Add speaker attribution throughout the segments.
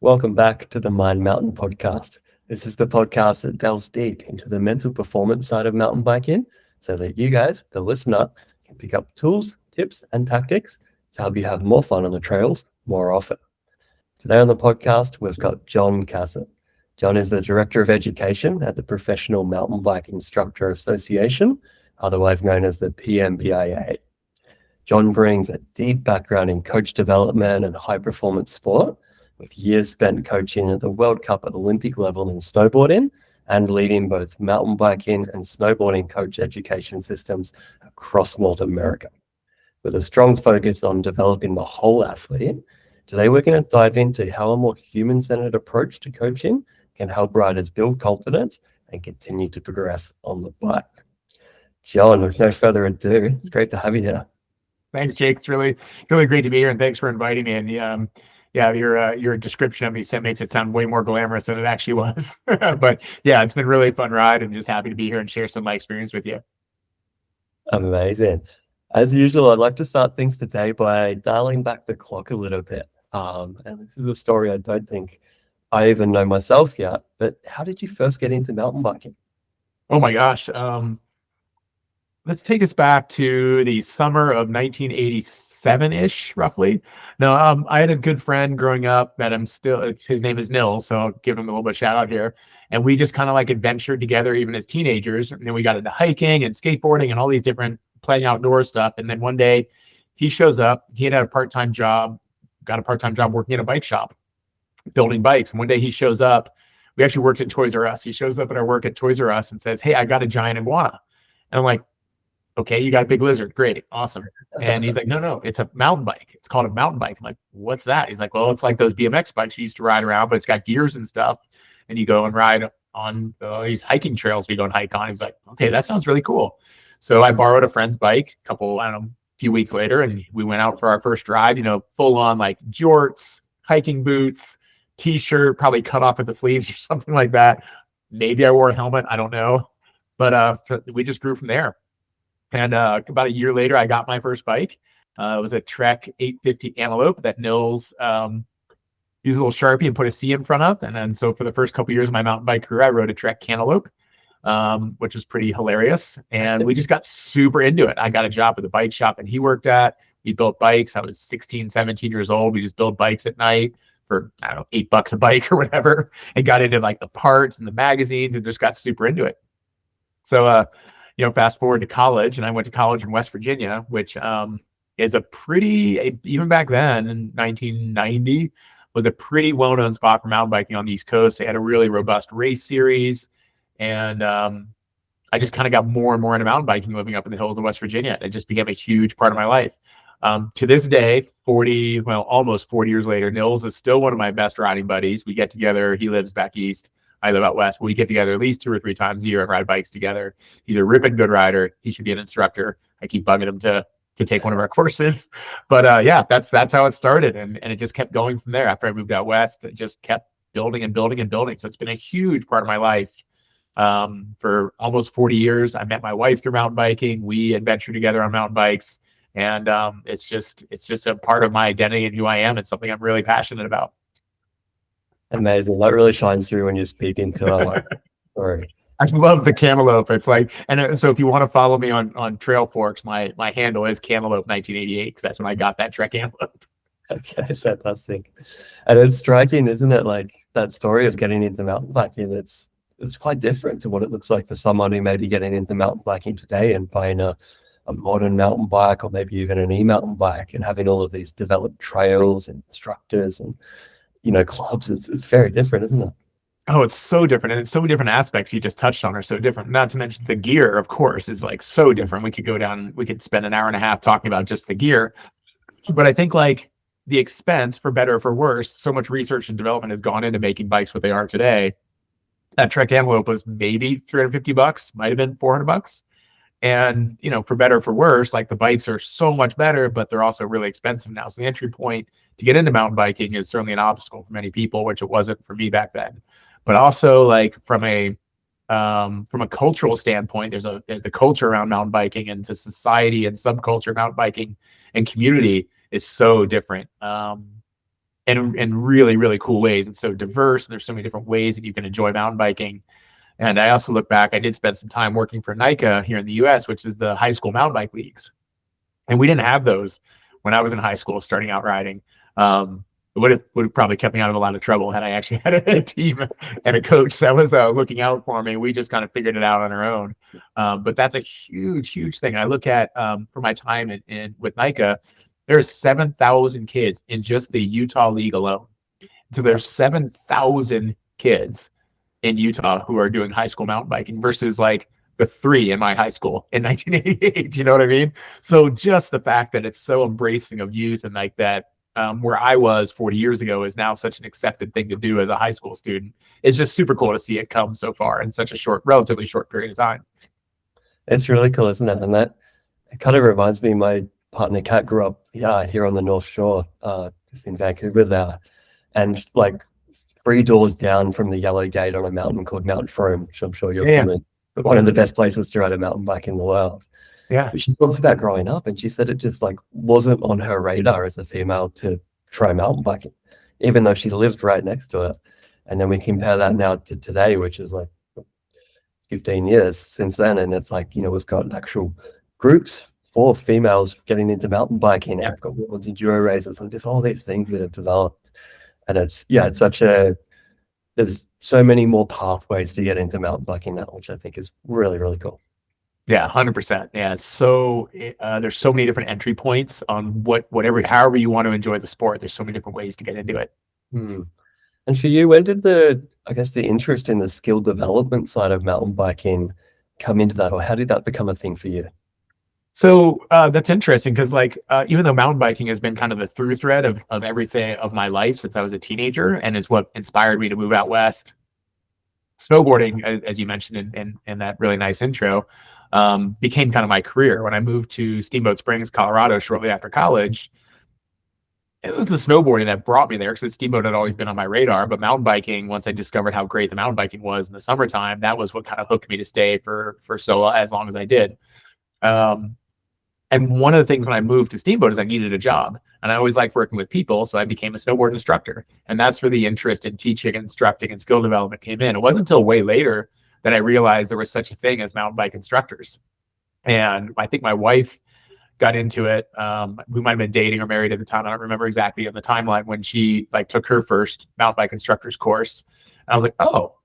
Speaker 1: Welcome back to the Mind Mountain podcast. This is the podcast that delves deep into the mental performance side of mountain biking so that you guys, the listener, can pick up tools, tips, and tactics to help you have more fun on the trails more often. Today on the podcast, we've got John Casson. John is the Director of Education at the Professional Mountain Bike Instructor Association, otherwise known as the PMBIA. John brings a deep background in coach development and high-performance sport, with years spent coaching at the World Cup at Olympic level in snowboarding and leading both mountain biking and snowboarding coach education systems across North America. With a strong focus on developing the whole athlete, today we're going to dive into how a more human-centered approach to coaching can help riders build confidence and continue to progress on the bike. John, with no further ado, it's great to have you here.
Speaker 2: Thanks, Jake. It's really great to be here, and thanks for inviting me. And your description of me makes it sound way more glamorous than it actually was. But yeah, it's been a really fun ride, and just happy to be here and share some of my experience with you.
Speaker 1: Amazing. As usual, I'd like to start things today by dialing back the clock a little bit. And this is a story I don't think I even know myself yet, but how did you first get into mountain biking?
Speaker 2: Oh my gosh. Let's take us back to the summer of 1987-ish, roughly. Now, I had a good friend growing up that his name is Nils, so I'll give him a little bit of shout out here. And we just kind of like adventured together even as teenagers. And then we got into hiking and skateboarding and all these different playing outdoor stuff. And then one day he shows up, he had a part-time job, got a part-time job working in a bike shop, building bikes. And one day he shows up, we actually worked at Toys R Us. He shows up at our work at Toys R Us and says, "Hey, I got a giant iguana." And I'm like, "Okay, you got a big lizard. Great. Awesome." And he's like, no, it's a mountain bike. It's called a mountain bike. I'm like, "What's that?" He's like, "Well, it's like those BMX bikes you used to ride around, but it's got gears and stuff. And you go and ride on these hiking trails we go and hike on." He's like, "Okay, that sounds really cool." So I borrowed a friend's bike a few weeks later, and we went out for our first ride, full on like jorts, hiking boots, t-shirt, probably cut off at the sleeves or something like that. Maybe I wore a helmet. I don't know. But we just grew from there. And about a year later, I got my first bike. It was a Trek 850 Antelope that Nils used a little Sharpie and put a C in front of. And then so for the first couple of years of my mountain bike career, I rode a Trek Cantaloupe, which was pretty hilarious. And we just got super into it. I got a job at the bike shop and he worked at. We built bikes. I was 16, 17 years old. We just built bikes at night for, I don't know, $8 a bike or whatever, and got into like the parts and the magazines and just got super into it. So, fast forward to college, and I went to college in West Virginia, which is even back then in 1990, was a pretty well-known spot for mountain biking on the East Coast. They had a really robust race series, and I just kind of got more and more into mountain biking living up in the hills of West Virginia. It just became a huge part of my life. To this day, almost 40 years later, Nils is still one of my best riding buddies. We get together. He lives back east. I live out west. We get together at least 2 or 3 times a year and ride bikes together. He's a ripping good rider. He should be an instructor. I keep bugging him to take one of our courses. But that's how it started. And it just kept going from there. After I moved out west, it just kept building and building and building. So it's been a huge part of my life. For almost 40 years, I met my wife through mountain biking. We adventure together on mountain bikes. And it's just a part of my identity and who I am. It's something I'm really passionate about.
Speaker 1: Amazing. That really shines through when you speak into that story.
Speaker 2: I love the Cantaloupe. It's like, and so if you want to follow me on Trail Forks, my handle is Cantaloupe 1988, because that's when I got that Trek Antelope.
Speaker 1: Okay, fantastic. And it's striking, isn't it? Like that story of getting into mountain biking, it's quite different to what it looks like for someone who may be getting into mountain biking today and buying a modern mountain bike, or maybe even an e-mountain bike, and having all of these developed trails and instructors and clubs. It's very different, isn't it?
Speaker 2: Oh, it's so different. And it's so many different aspects you just touched on are so different. Not to mention the gear, of course, is like so different. We could spend an hour and a half talking about just the gear. But I think like the expense, for better or for worse, so much research and development has gone into making bikes what they are today. That Trek Antelope was maybe $350, might have been $400. And, for better or for worse, like the bikes are so much better, but they're also really expensive now. So the entry point to get into mountain biking is certainly an obstacle for many people, which it wasn't for me back then. But also like from a cultural standpoint, there's the culture around mountain biking and to society and subculture mountain biking and community is so different. in really, really cool ways. It's so diverse. And there's so many different ways that you can enjoy mountain biking. And I also look back, I did spend some time working for NICA here in the US, which is the high school mountain bike leagues. And we didn't have those when I was in high school starting out riding. It would have probably kept me out of a lot of trouble had I actually had a team and a coach that was looking out for me. We just kind of figured it out on our own. But that's a huge, huge thing. I look at for my time with NICA, there's 7,000 kids in just the Utah League alone. So there's 7,000 kids in Utah who are doing high school mountain biking versus like the 3 in my high school in 1988. You know what I mean? So just the fact that it's so embracing of youth and like that, where I was 40 years ago is now such an accepted thing to do as a high school student. It's just super cool to see it come so far in such a relatively short period of time.
Speaker 1: It's really cool, isn't it? And that it kind of reminds me, my partner Kat grew up here on the North Shore, just in Vancouver there. And like 3 doors down from the Yellow Gate on a mountain called Mount Frome, which I'm sure you're familiar. One of the best places to ride a mountain bike in the world.
Speaker 2: Yeah.
Speaker 1: But she talked about growing up, and she said it just like wasn't on her radar as a female to try mountain biking, even though she lived right next to it. And then we compare that now to today, which is like 15 years since then. And it's like, we've got actual groups for females getting into mountain biking. We've got women's enduro races and just all these things that have developed. And it's there's so many more pathways to get into mountain biking now, which I think is really, really cool.
Speaker 2: Yeah, 100%. Yeah. So there's so many different entry points on however you want to enjoy the sport. There's so many different ways to get into it.
Speaker 1: And for you, when did the interest in the skill development side of mountain biking come into that, or how did that become a thing for you?
Speaker 2: So that's interesting because even though mountain biking has been kind of the through thread of everything of my life since I was a teenager and is what inspired me to move out west, snowboarding, as you mentioned in that really nice intro, became kind of my career. When I moved to Steamboat Springs, Colorado, shortly after college, it was the snowboarding that brought me there because Steamboat had always been on my radar. But mountain biking, once I discovered how great the mountain biking was in the summertime, that was what kind of hooked me to stay for as long as I did. And one of the things when I moved to Steamboat is I needed a job, and I always liked working with people. So I became a snowboard instructor, and that's where the interest in teaching, instructing, and skill development came in. It wasn't until way later that I realized there was such a thing as mountain bike instructors. And I think my wife got into it. We might've been dating or married at the time. I don't remember exactly on the timeline when she took her first mountain bike instructor's course. And I was like, oh,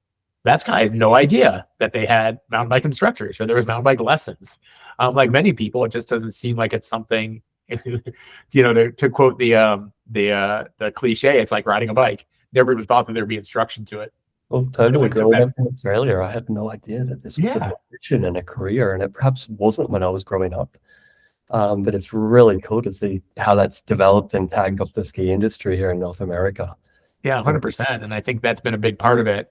Speaker 2: that's kind of, I had no idea that they had mountain bike instructors or there was mountain bike lessons. Like many people, it just doesn't seem like it's something, to quote the cliche, it's like riding a bike. Never was thought that there'd be instruction to it.
Speaker 1: Well, totally. Growing up in Australia, I had no idea that this was a profession and a career, and it perhaps wasn't when I was growing up. But it's really cool to see how that's developed and tagged up the ski industry here in North America.
Speaker 2: Yeah, 100%. And I think that's been a big part of it.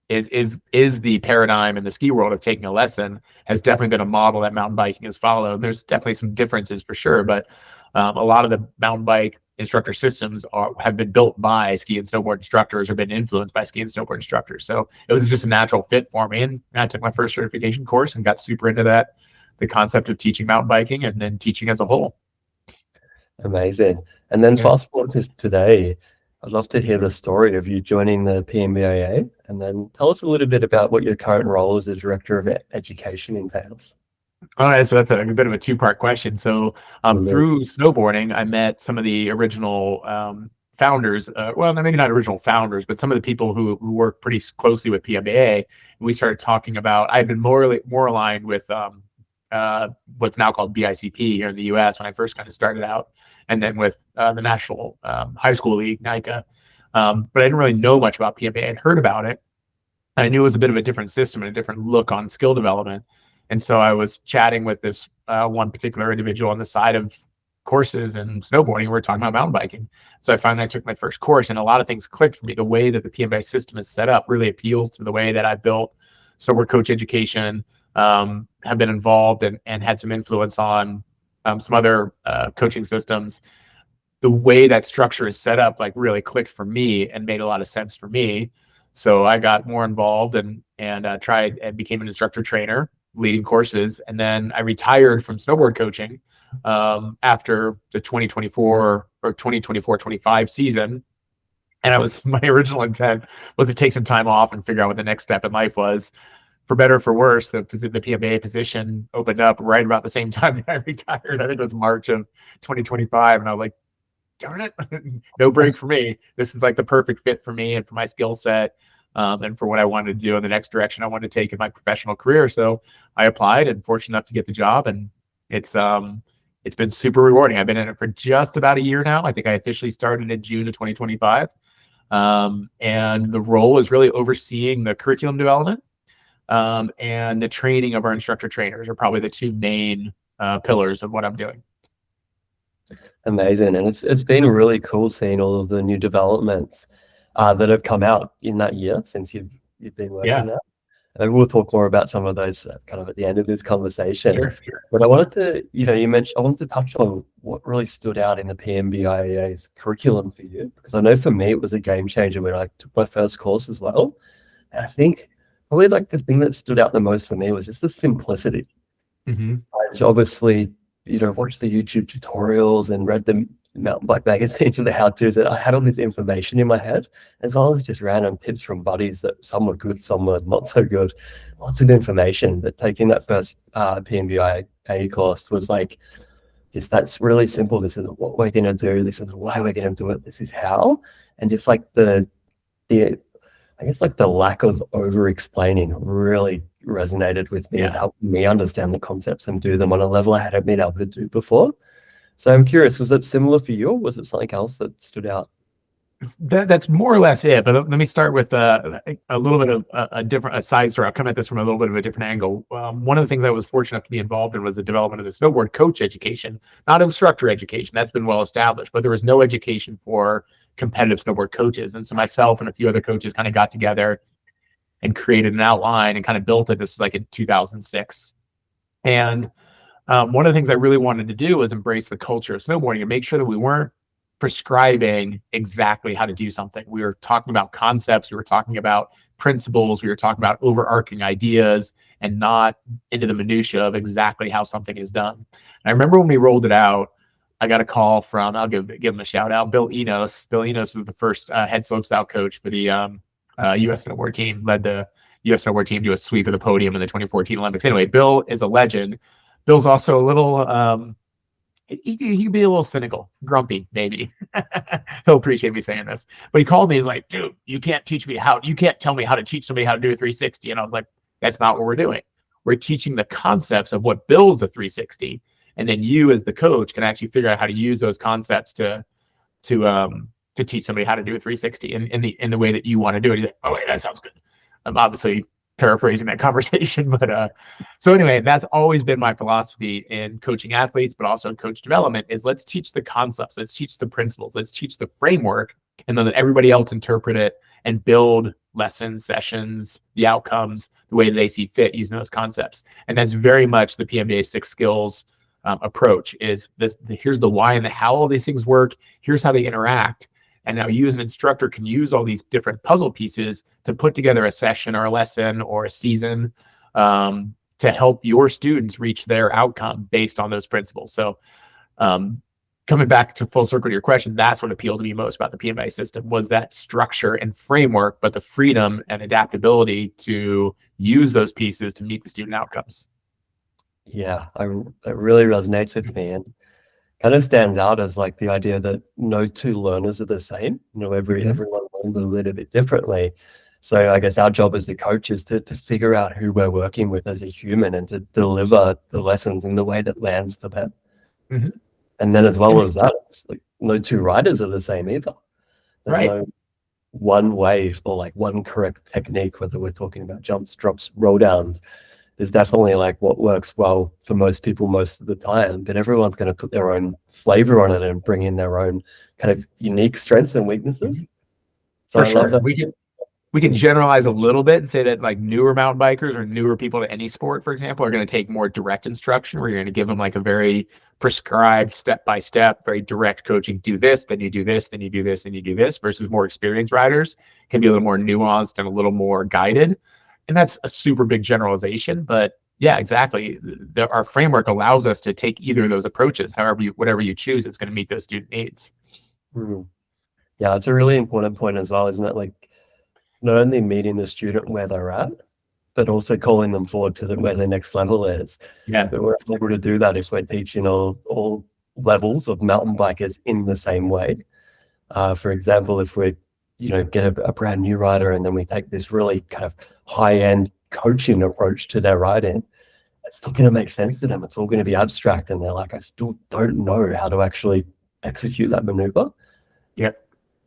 Speaker 2: Is the paradigm in the ski world of taking a lesson has definitely been a model that mountain biking has followed. There's definitely some differences for sure, but a lot of the mountain bike instructor systems have been built by ski and snowboard instructors or been influenced by ski and snowboard instructors. So it was just a natural fit for me. And I took my first certification course and got super into that, the concept of teaching mountain biking and then teaching as a whole.
Speaker 1: Amazing. And then fast forward to today, I'd love to hear the story of you joining the PMBAA, and then tell us a little bit about what your current role as the Director of Education entails.
Speaker 2: All right, so that's a bit of a two-part question. So through snowboarding, I met some of the original founders, well, maybe not original founders, but some of the people who work pretty closely with PMBAA. And we started talking about, I've been more aligned with what's now called BICP here in the US when I first kind of started out, and then with the National High School League, NICA. But I didn't really know much about PMBAA. I'd heard about it. I knew it was a bit of a different system and a different look on skill development. And so I was chatting with this one particular individual on the side of courses and snowboarding. We were talking about mountain biking. So I finally took my first course, and a lot of things clicked for me. The way that the PMBAA system is set up really appeals to the way that I built snowboard coach education, have been involved and had some influence on some other coaching systems. The way that structure is set up really clicked for me and made a lot of sense for me. So I got more involved and tried and became an instructor-trainer, leading courses. And then I retired from snowboard coaching after the 2024 or or 2024-25 season. And my original intent was to take some time off and figure out what the next step in life was. For better or for worse, the PMBA position opened up right about the same time that I retired. I think it was March of 2025. And I was like, darn it, no break for me. This is like the perfect fit for me and for my skill set, and for what I wanted to do in the next direction I wanted to take in my professional career. So I applied and fortunate enough to get the job. And it's been super rewarding. I've been in it for just about a year now. I think I officially started in June of 2025. And the role is really overseeing the curriculum development, and the training of our instructor trainers are probably the two main pillars of what I'm doing.
Speaker 1: Amazing. And it's been really cool seeing all of the new developments that have come out in that year since you've been working there. And we'll talk more about some of those kind of at the end of this conversation.
Speaker 2: Sure.
Speaker 1: But I wanted to, you mentioned, I wanted to touch on what really stood out in the PMBIA's curriculum for you, because I know for me it was a game changer when I took my first course as well. And I think probably like the thing that stood out the most for me was just the simplicity.
Speaker 2: Mm-hmm.
Speaker 1: I obviously, watched the YouTube tutorials and read the mountain bike magazines and the how-tos, and I had all this information in my head, as well as just random tips from buddies that some were good, some were not so good. Lots of information. But taking that first PMBIA course was like, just that's really simple. This is what we're going to do. This is why we're going to do it. This is how. And just like the I guess like the lack of over-explaining really resonated with me and helped me understand the concepts and do them on a level I hadn't been able to do before. So I'm curious, was it similar for you, or was it something else that stood out?
Speaker 2: That's more or less it. But let me start with a little bit of a side story. I'll come at this from a little bit of a different angle. One of the things I was fortunate enough to be involved in was the development of the snowboard coach education, not instructor education. That's been well established, but there was no education for competitive snowboard coaches. And so myself and a few other coaches kind of got together and created an outline and kind of built it. This was like in 2006. And one of the things I really wanted to do was embrace the culture of snowboarding and make sure that we weren't prescribing exactly how to do something. We were talking about concepts, we were talking about principles, we were talking about overarching ideas, and not into the minutia of exactly how something is done. And I remember when we rolled it out, I got a call from, I'll give him a shout out, Bill Enos. Bill Enos was the first head slopestyle coach for the U.S. snowboard team, led the U.S. snowboard team to a sweep of the podium in the 2014 Olympics. Anyway, Bill is a legend. Bill's also a little, he can be a little cynical, grumpy, maybe. He'll appreciate me saying this. But he called me, he's like, dude, you can't tell me how to teach somebody how to do a 360. And I was like, that's not what we're doing. We're teaching the concepts of what builds a 360. And then you as the coach can actually figure out how to use those concepts to teach somebody how to do a 360 in the way that you want to do it. He's like, oh, wait, that sounds good. I'm obviously paraphrasing that conversation, but so anyway, that's always been my philosophy in coaching athletes, but also in coach development, is let's teach the concepts, let's teach the principles, let's teach the framework, and then let everybody else interpret it and build lessons, sessions, the outcomes the way they see fit using those concepts. And that's very much the PMBA 6 skills approach. Is this? Here's the why and the how all these things work. Here's how they interact. And now you as an instructor can use all these different puzzle pieces to put together a session or a lesson or a season to help your students reach their outcome based on those principles. So coming back to full circle to your question, that's what appealed to me most about the PMBIA system, was that structure and framework, but the freedom and adaptability to use those pieces to meet the student outcomes. Yeah,
Speaker 1: it really resonates with me, and kind of stands out as like the idea that no two learners are the same. Everyone learns a little bit differently. So I guess our job as the coach is to figure out who we're working with as a human and to deliver the lessons in the way that lands for them.
Speaker 2: Mm-hmm.
Speaker 1: And then as well as that, it's like no two riders are the same either. There's no one way or like one correct technique, whether we're talking about jumps, drops, roll downs. There's definitely like what works well for most people most of the time, but everyone's going to put their own flavor on it and bring in their own kind of unique strengths and weaknesses. So
Speaker 2: for sure. We can generalize a little bit and say that like newer mountain bikers or newer people to any sport, for example, are going to take more direct instruction, where you're going to give them like a very prescribed step-by-step, very direct coaching. Do this, then you do this, then you do this, and you do this, versus more experienced riders can be a little more nuanced and a little more guided. And that's a super big generalization, but Yeah, exactly. Our framework allows us to take either of those approaches. Whatever you choose, it's going to meet those student needs.
Speaker 1: Mm. Yeah, it's a really important point as well, isn't it? Like not only meeting the student where they're at, but also calling them forward to where their next level is.
Speaker 2: Yeah.
Speaker 1: But we're able to do that if we're teaching all levels of mountain bikers in the same way. For example, if we, get a brand new rider and then we take this really kind of high-end coaching approach to their riding, it's not going to make sense to them. It's all going to be abstract, and they're like, I still don't know how to actually execute that maneuver.
Speaker 2: Yeah.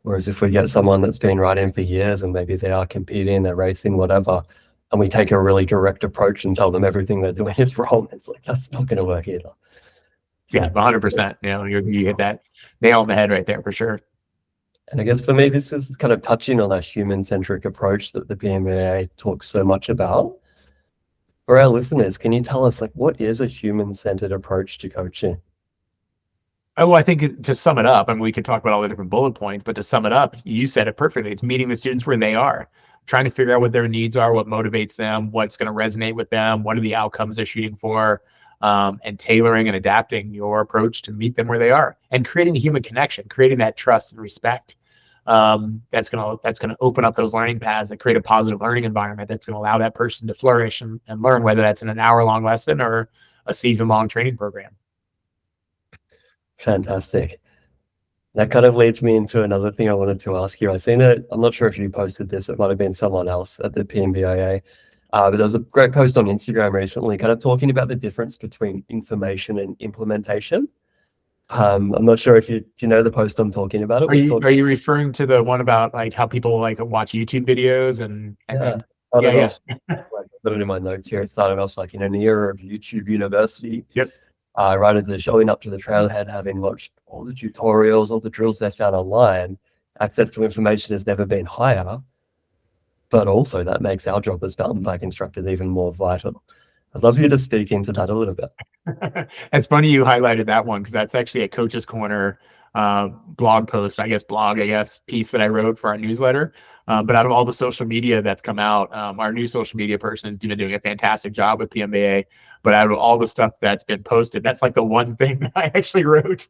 Speaker 1: Whereas if we get someone that's been riding for years and maybe they are competing, they're racing, whatever, and we take a really direct approach and tell them everything they're doing is wrong, it's like, that's not going to work either.
Speaker 2: Yeah, 100%. You hit that nail on the head right there for sure.
Speaker 1: And I guess for me, this is kind of touching on that human-centric approach that the PMBAA talks so much about. For our listeners, can you tell us, like, what is a human-centered approach to coaching?
Speaker 2: Oh, I think to sum it up, and we could talk about all the different bullet points, but to sum it up, you said it perfectly. It's meeting the students where they are, trying to figure out what their needs are, what motivates them, what's going to resonate with them, what are the outcomes they're shooting for, and tailoring and adapting your approach to meet them where they are, and creating a human connection, creating that trust and respect. That's gonna open up those learning paths that create a positive learning environment that's going to allow that person to flourish and learn, whether that's in an hour-long lesson or a season-long training program.
Speaker 1: Fantastic. That kind of leads me into another thing I wanted to ask you. I seen it. I'm not sure if you posted this. It might have been someone else at the PMBIA. But there was a great post on Instagram recently kind of talking about the difference between information and implementation. I'm not sure if you know the post I'm talking about.
Speaker 2: Are you referring to the one about like how people like watch YouTube videos and
Speaker 1: yeah. I put it in my notes here. It started off like in an era of YouTube University.
Speaker 2: Yep.
Speaker 1: Riders are showing up to the trailhead, having watched all the tutorials, all the drills they found online. Access to information has never been higher, but also that makes our job as mountain bike instructors even more vital. I'd love you to speak into that a little bit.
Speaker 2: It's funny you highlighted that one because that's actually a Coach's Corner blog piece that I wrote for our newsletter. But out of all the social media that's come out, our new social media person is doing a fantastic job with PMBAA. But out of all the stuff that's been posted, that's like the one thing that I actually wrote.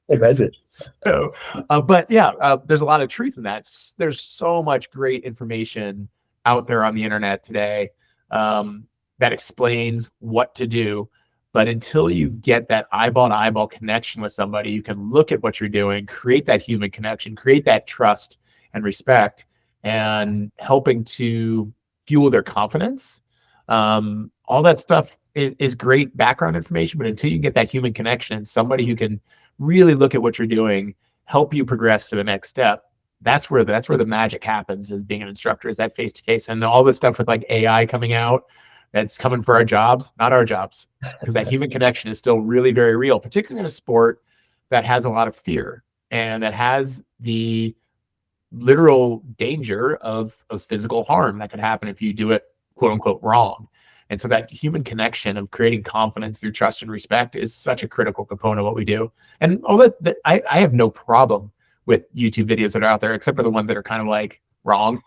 Speaker 1: Amazing.
Speaker 2: So, but yeah, there's a lot of truth in that. There's so much great information out there on the internet today that explains what to do. But until you get that eyeball to eyeball connection with somebody, you can look at what you're doing, create that human connection, create that trust and respect, and helping to fuel their confidence. All that stuff is great background information, but until you get that human connection, somebody who can really look at what you're doing, help you progress to the next step, that's where the magic happens as being an instructor, is that face-to-face. And all this stuff with like AI coming out, that's coming for our jobs, not our jobs, because that human connection is still really very real, particularly in a sport that has a lot of fear and that has the literal danger of physical harm that could happen if you do it, quote unquote, wrong. And so that human connection of creating confidence through trust and respect is such a critical component of what we do. And all that I have no problem with YouTube videos that are out there, except for the ones that are kind of like wrong.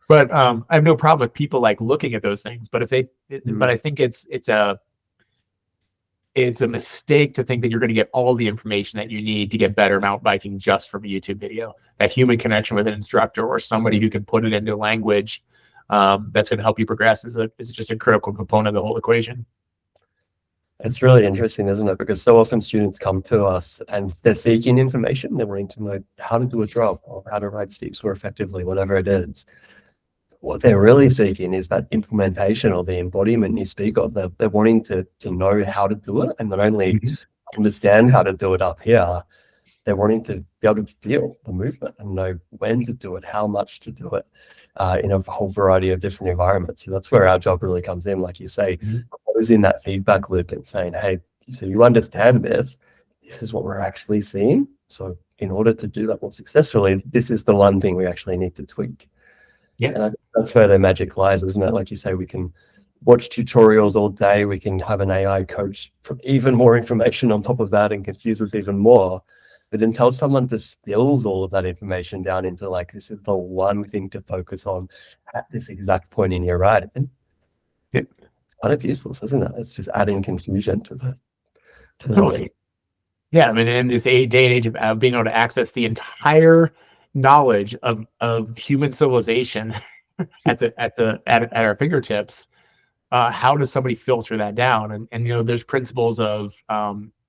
Speaker 2: But I have no problem with people like looking at those things. But but I think it's a mistake to think that you're going to get all the information that you need to get better mountain biking just from a YouTube video. That human connection with an instructor or somebody who can put it into language that's going to help you progress is just a critical component of the whole equation.
Speaker 1: It's really interesting, isn't it? Because so often students come to us and they're seeking information. They're wanting to know how to do a drop or how to ride steeps more effectively, whatever it is. What they're really seeking is that implementation or the embodiment you speak of. They're wanting to know how to do it, and not only understand how to do it up here, they're wanting to be able to feel the movement and know when to do it, how much to do it in a whole variety of different environments. So that's where our job really comes in, like you say, closing that feedback loop and saying, hey, so you understand this is what we're actually seeing. So in order to do that more successfully, this is the one thing we actually need to tweak. Yeah, and I think that's where the magic lies, isn't it? Like you say, we can watch tutorials all day. We can have an AI coach for even more information on top of that and confuse us even more. But until someone distills all of that information down into like, this is the one thing to focus on at this exact point in your riding, kind of useless, isn't it? It's just adding confusion to the
Speaker 2: Totally. Yeah, I mean, in this day and age of being able to access the entire knowledge of human civilization at our fingertips, how does somebody filter that down? And there's principles of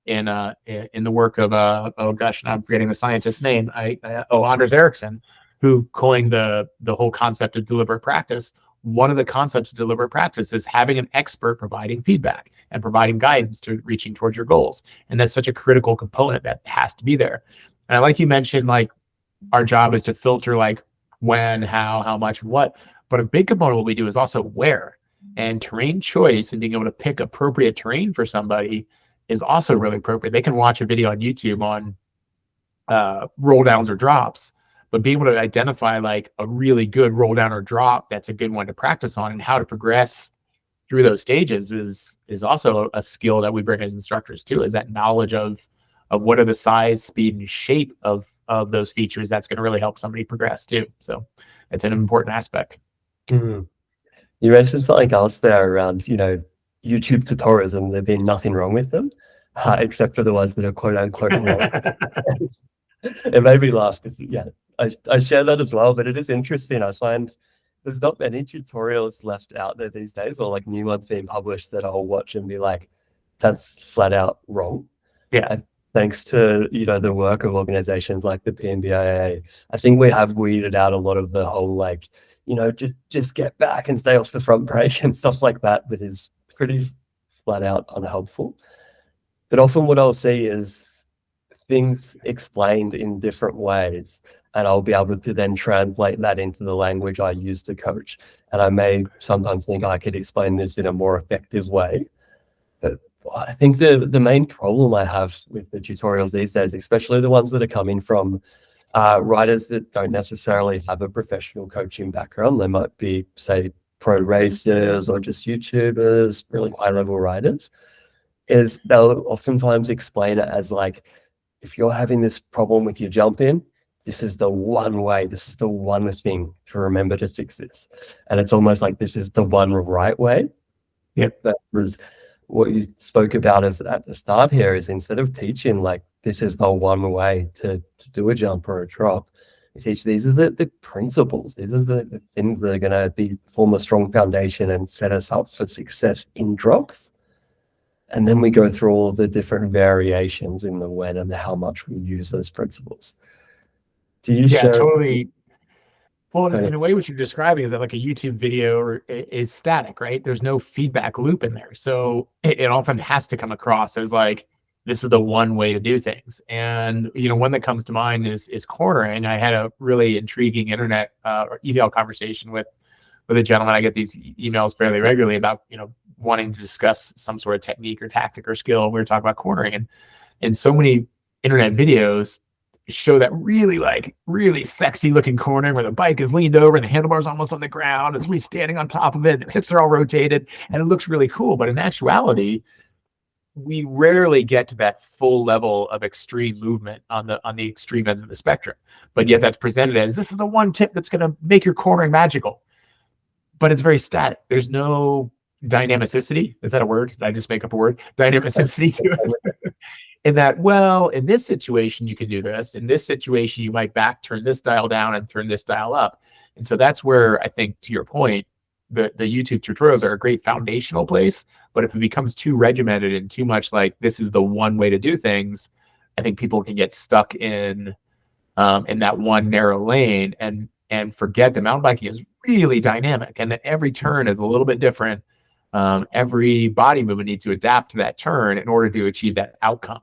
Speaker 2: in the work of oh gosh, now I'm forgetting the scientist's name. Anders Ericsson, who coined the whole concept of deliberate practice. One of the concepts of deliberate practice is having an expert providing feedback and providing guidance to reaching towards your goals. And that's such a critical component that has to be there. And I like you mentioned, like, our job is to filter like when, how much, what. But a big component of what we do is also where. And terrain choice and being able to pick appropriate terrain for somebody is also really appropriate. They can watch a video on YouTube on roll downs or drops, but being able to identify like a really good roll down or drop that's a good one to practice on and how to progress through those stages is also a skill that we bring as instructors too, is that knowledge of what are the size, speed, and shape of those features that's going to really help somebody progress too. So it's an important aspect.
Speaker 1: You mentioned something else there around, YouTube tutorials, and there being nothing wrong with them, except for the ones that are quote unquote wrong. It made me laugh because, I share that as well, but it is interesting. I find there's not many tutorials left out there these days, or like new ones being published that I'll watch and be like, that's flat out wrong.
Speaker 2: Yeah.
Speaker 1: And thanks to, the work of organizations like the PMBIA, I think we have weeded out a lot of the whole, like, just get back and stay off the front brake and stuff like that is pretty flat out unhelpful. But often what I'll see is things explained in different ways, and I'll be able to then translate that into the language I use to coach. And I may sometimes think I could explain this in a more effective way. But I think the main problem I have with the tutorials these days, especially the ones that are coming from riders that don't necessarily have a professional coaching background, they might be, say, pro racers or just YouTubers, really high-level riders, is they'll oftentimes explain it as like, if you're having this problem with your jump in, this is the one way, this is the one thing to remember to fix this. And it's almost like this is the one right way.
Speaker 2: Yep.
Speaker 1: That was what you spoke about as at the start here, is instead of teaching like this is the one way to do a jump or a drop, you teach these are the principles. These are the things that are going to form a strong foundation and set us up for success in drops. And then we go through all of the different variations in the when and how much we use those principles. Do you share?
Speaker 2: Totally. Well, in a way, what you're describing is that like a YouTube video is static, right? There's no feedback loop in there. So it often has to come across as like, this is the one way to do things. And, one that comes to mind is cornering. I had a really intriguing internet or email conversation with a gentleman. I get these emails fairly regularly about, wanting to discuss some sort of technique or tactic or skill. We were talking about cornering, and so many internet videos show that really sexy looking cornering where the bike is leaned over and the handlebar's almost on the ground as we standing on top of it, and the hips are all rotated, and it looks really cool. But in actuality, we rarely get to that full level of extreme movement on the extreme ends of the spectrum. But yet that's presented as this is the one tip that's going to make your cornering magical. But it's very static. There's no dynamicity. Is that a word? Did I just make up a word? Dynamicity to it. In that, well, in this situation, you can do this. In this situation, you might turn this dial down and turn this dial up. And so that's where I think, to your point, the YouTube tutorials are a great foundational place. But if it becomes too regimented and too much like this is the one way to do things, I think people can get stuck in that one narrow lane and forget that mountain biking is really dynamic and that every turn is a little bit different. Every body movement needs to adapt to that turn in order to achieve that outcome.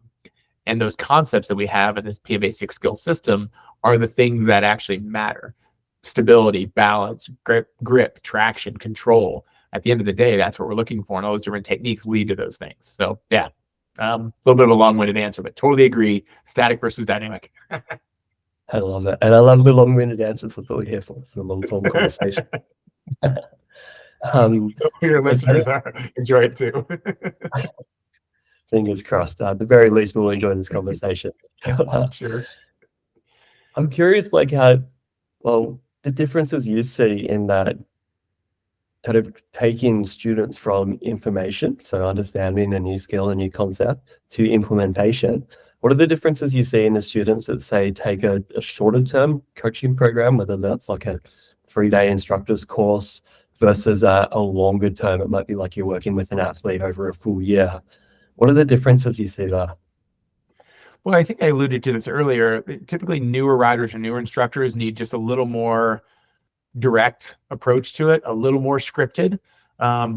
Speaker 2: And those concepts that we have in this PMBAA skill system are the things that actually matter. Stability, balance, grip, traction, control. At the end of the day, that's what we're looking for. And all those different techniques lead to those things. So yeah, a little bit of a long-winded answer, but totally agree. Static versus dynamic.
Speaker 1: I love that. And I love the long-winded answers. That's what we're here for. It's a long-form conversation.
Speaker 2: Your listeners enjoy it too.
Speaker 1: Fingers crossed. At the very least, we'll enjoy this conversation.
Speaker 2: Cheers.
Speaker 1: I'm curious, like the differences you see in that kind of taking students from information, so understanding a new skill, a new concept, to implementation. What are the differences you see in the students that say take a shorter term coaching program, whether that's like a 3-day instructor's course versus a longer term? It might be like you're working with an athlete over a full year. What are the differences you see there?
Speaker 2: Well, I think I alluded to this earlier. Typically, newer riders or newer instructors need just a little more direct approach to it, a little more scripted,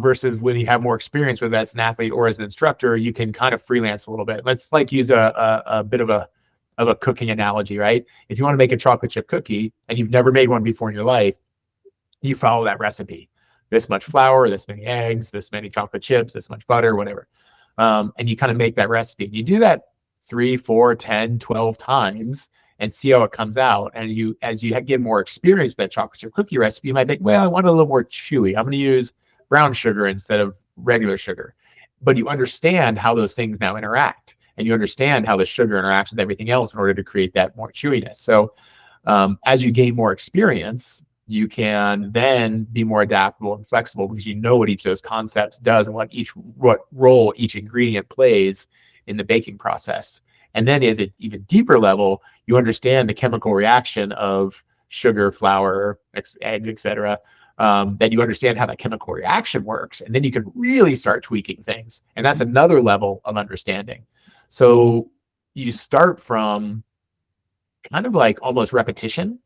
Speaker 2: versus when you have more experience, whether that's an athlete or as an instructor, you can kind of freelance a little bit. Let's like use a bit of a cooking analogy, right? If you want to make a chocolate chip cookie and you've never made one before in your life, you follow that recipe. This much flour, this many eggs, this many chocolate chips, this much butter, whatever. And you kind of make that recipe. You do that 3, 4, 10, 12 times and see how it comes out. And as you get more experience with that chocolate chip cookie recipe, you might think, well, I want it a little more chewy. I'm going to use brown sugar instead of regular sugar. But you understand how those things now interact, and you understand how the sugar interacts with everything else in order to create that more chewiness. So as you gain more experience, you can then be more adaptable and flexible because you know what each of those concepts does and what role each ingredient plays in the baking process. And then at an even deeper level, you understand the chemical reaction of sugar, flour, eggs, etc. That you understand how that chemical reaction works. And then you can really start tweaking things. And that's another level of understanding. So you start from kind of like almost repetition,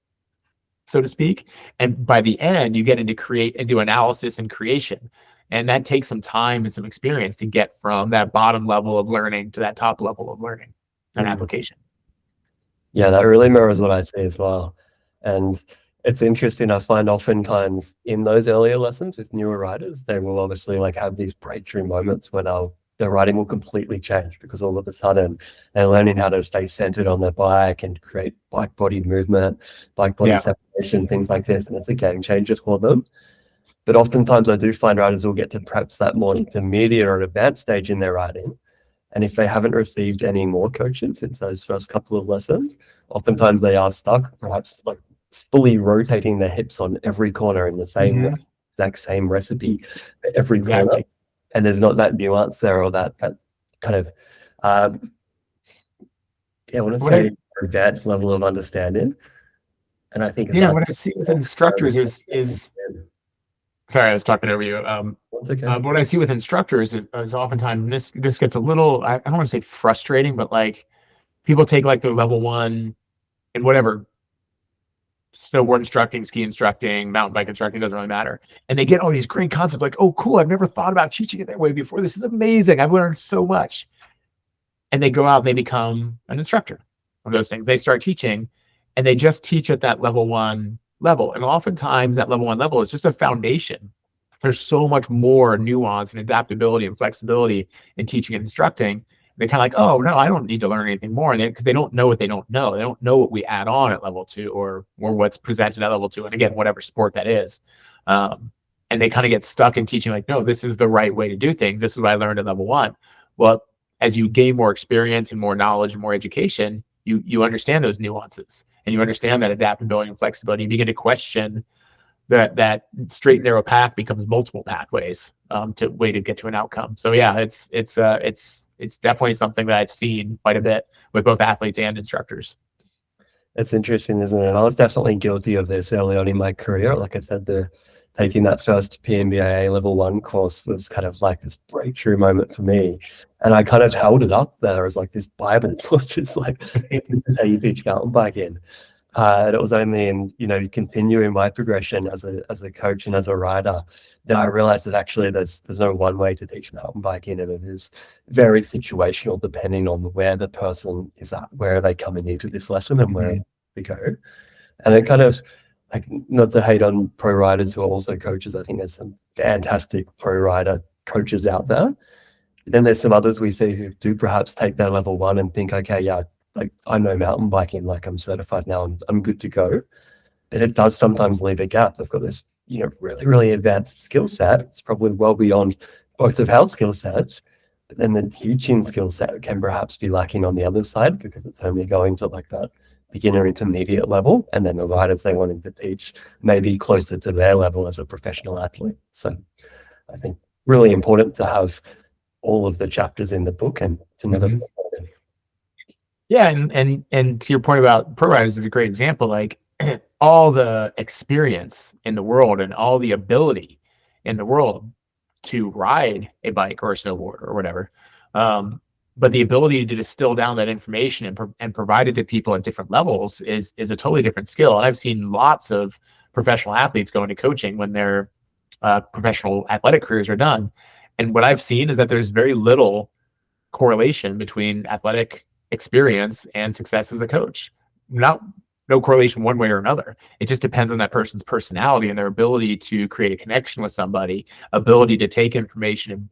Speaker 2: so to speak. And by the end, you get into analysis and creation. And that takes some time and some experience to get from that bottom level of learning to that top level of learning and application.
Speaker 1: Yeah, that really mirrors what I see as well. And it's interesting. I find oftentimes in those earlier lessons with newer riders, they will obviously like have these breakthrough moments where their riding will completely change because all of a sudden they're learning how to stay centered on their bike and create bike body movement, bike body separation, things like this. And it's a game changer for them. But oftentimes I do find riders will get to perhaps that more intermediate or advanced stage in their riding. And if they haven't received any more coaching since those first couple of lessons, oftentimes they are stuck, perhaps like fully rotating their hips on every corner in the same exact same recipe for every corner. And there's not that nuance there or that kind of, I want to say advanced level of understanding. And I think
Speaker 2: what I see with instructors is sorry, I was talking over you. What I see with instructors is oftentimes this gets a little, I don't want to say frustrating, but like people take like their level 1 in whatever, snowboard instructing, ski instructing, mountain bike instructing, doesn't really matter. And they get all these great concepts like, oh, cool, I've never thought about teaching it that way before. This is amazing. I've learned so much. And they go out and they become an instructor of those things. They start teaching and they just teach at that level 1 level. And oftentimes that level 1 level is just a foundation. There's so much more nuance and adaptability and flexibility in teaching and instructing. They're kind of like, oh, no, I don't need to learn anything more. Because they don't know what they don't know. They don't know what we add on at level 2 or what's presented at level 2. And again, whatever sport that is. And they kind of get stuck in teaching like, no, this is the right way to do things. This is what I learned at level 1. Well, as you gain more experience and more knowledge and more education, you understand those nuances and you understand that adaptability and flexibility. You begin to question that straight and narrow path becomes multiple pathways to get to an outcome. So yeah, it's definitely something that I've seen quite a bit with both athletes and instructors.
Speaker 1: It's interesting, isn't it? I was definitely guilty of this early on in my career. Like I said, taking that first PMBAA level 1 course was kind of like this breakthrough moment for me. And I kind of held it up there as like this Bible, just like, this is how you teach mountain biking. And it was only in, continuing my progression as a coach and as a rider that I realized that actually there's no one way to teach mountain biking, and it is very situational depending on where the person is at, where are they coming into this lesson and where they go. And it kind of, like, not to hate on pro riders who are also coaches, I think there's some fantastic pro rider coaches out there. But then there's some others we see who do perhaps take that level 1 and think, okay, yeah, like I know mountain biking, like I'm certified now, I'm good to go. But it does sometimes leave a gap. They've got this, really, really advanced skill set. It's probably well beyond both of our skill sets. But then the teaching skill set can perhaps be lacking on the other side because it's only going to like that beginner intermediate level, and then the riders they wanted to teach maybe closer to their level as a professional athlete. So I think really important to have all of the chapters in the book and to never stop learning.
Speaker 2: Yeah, and to your point about pro riders is a great example. Like all the experience in the world and all the ability in the world to ride a bike or a snowboard or whatever, but the ability to distill down that information and provide it to people at different levels is a totally different skill. And I've seen lots of professional athletes go into coaching when their professional athletic careers are done, and what I've seen is that there's very little correlation between athletic experience and success as a coach. No correlation one way or another. It just depends on that person's personality and their ability to create a connection with somebody, ability to take information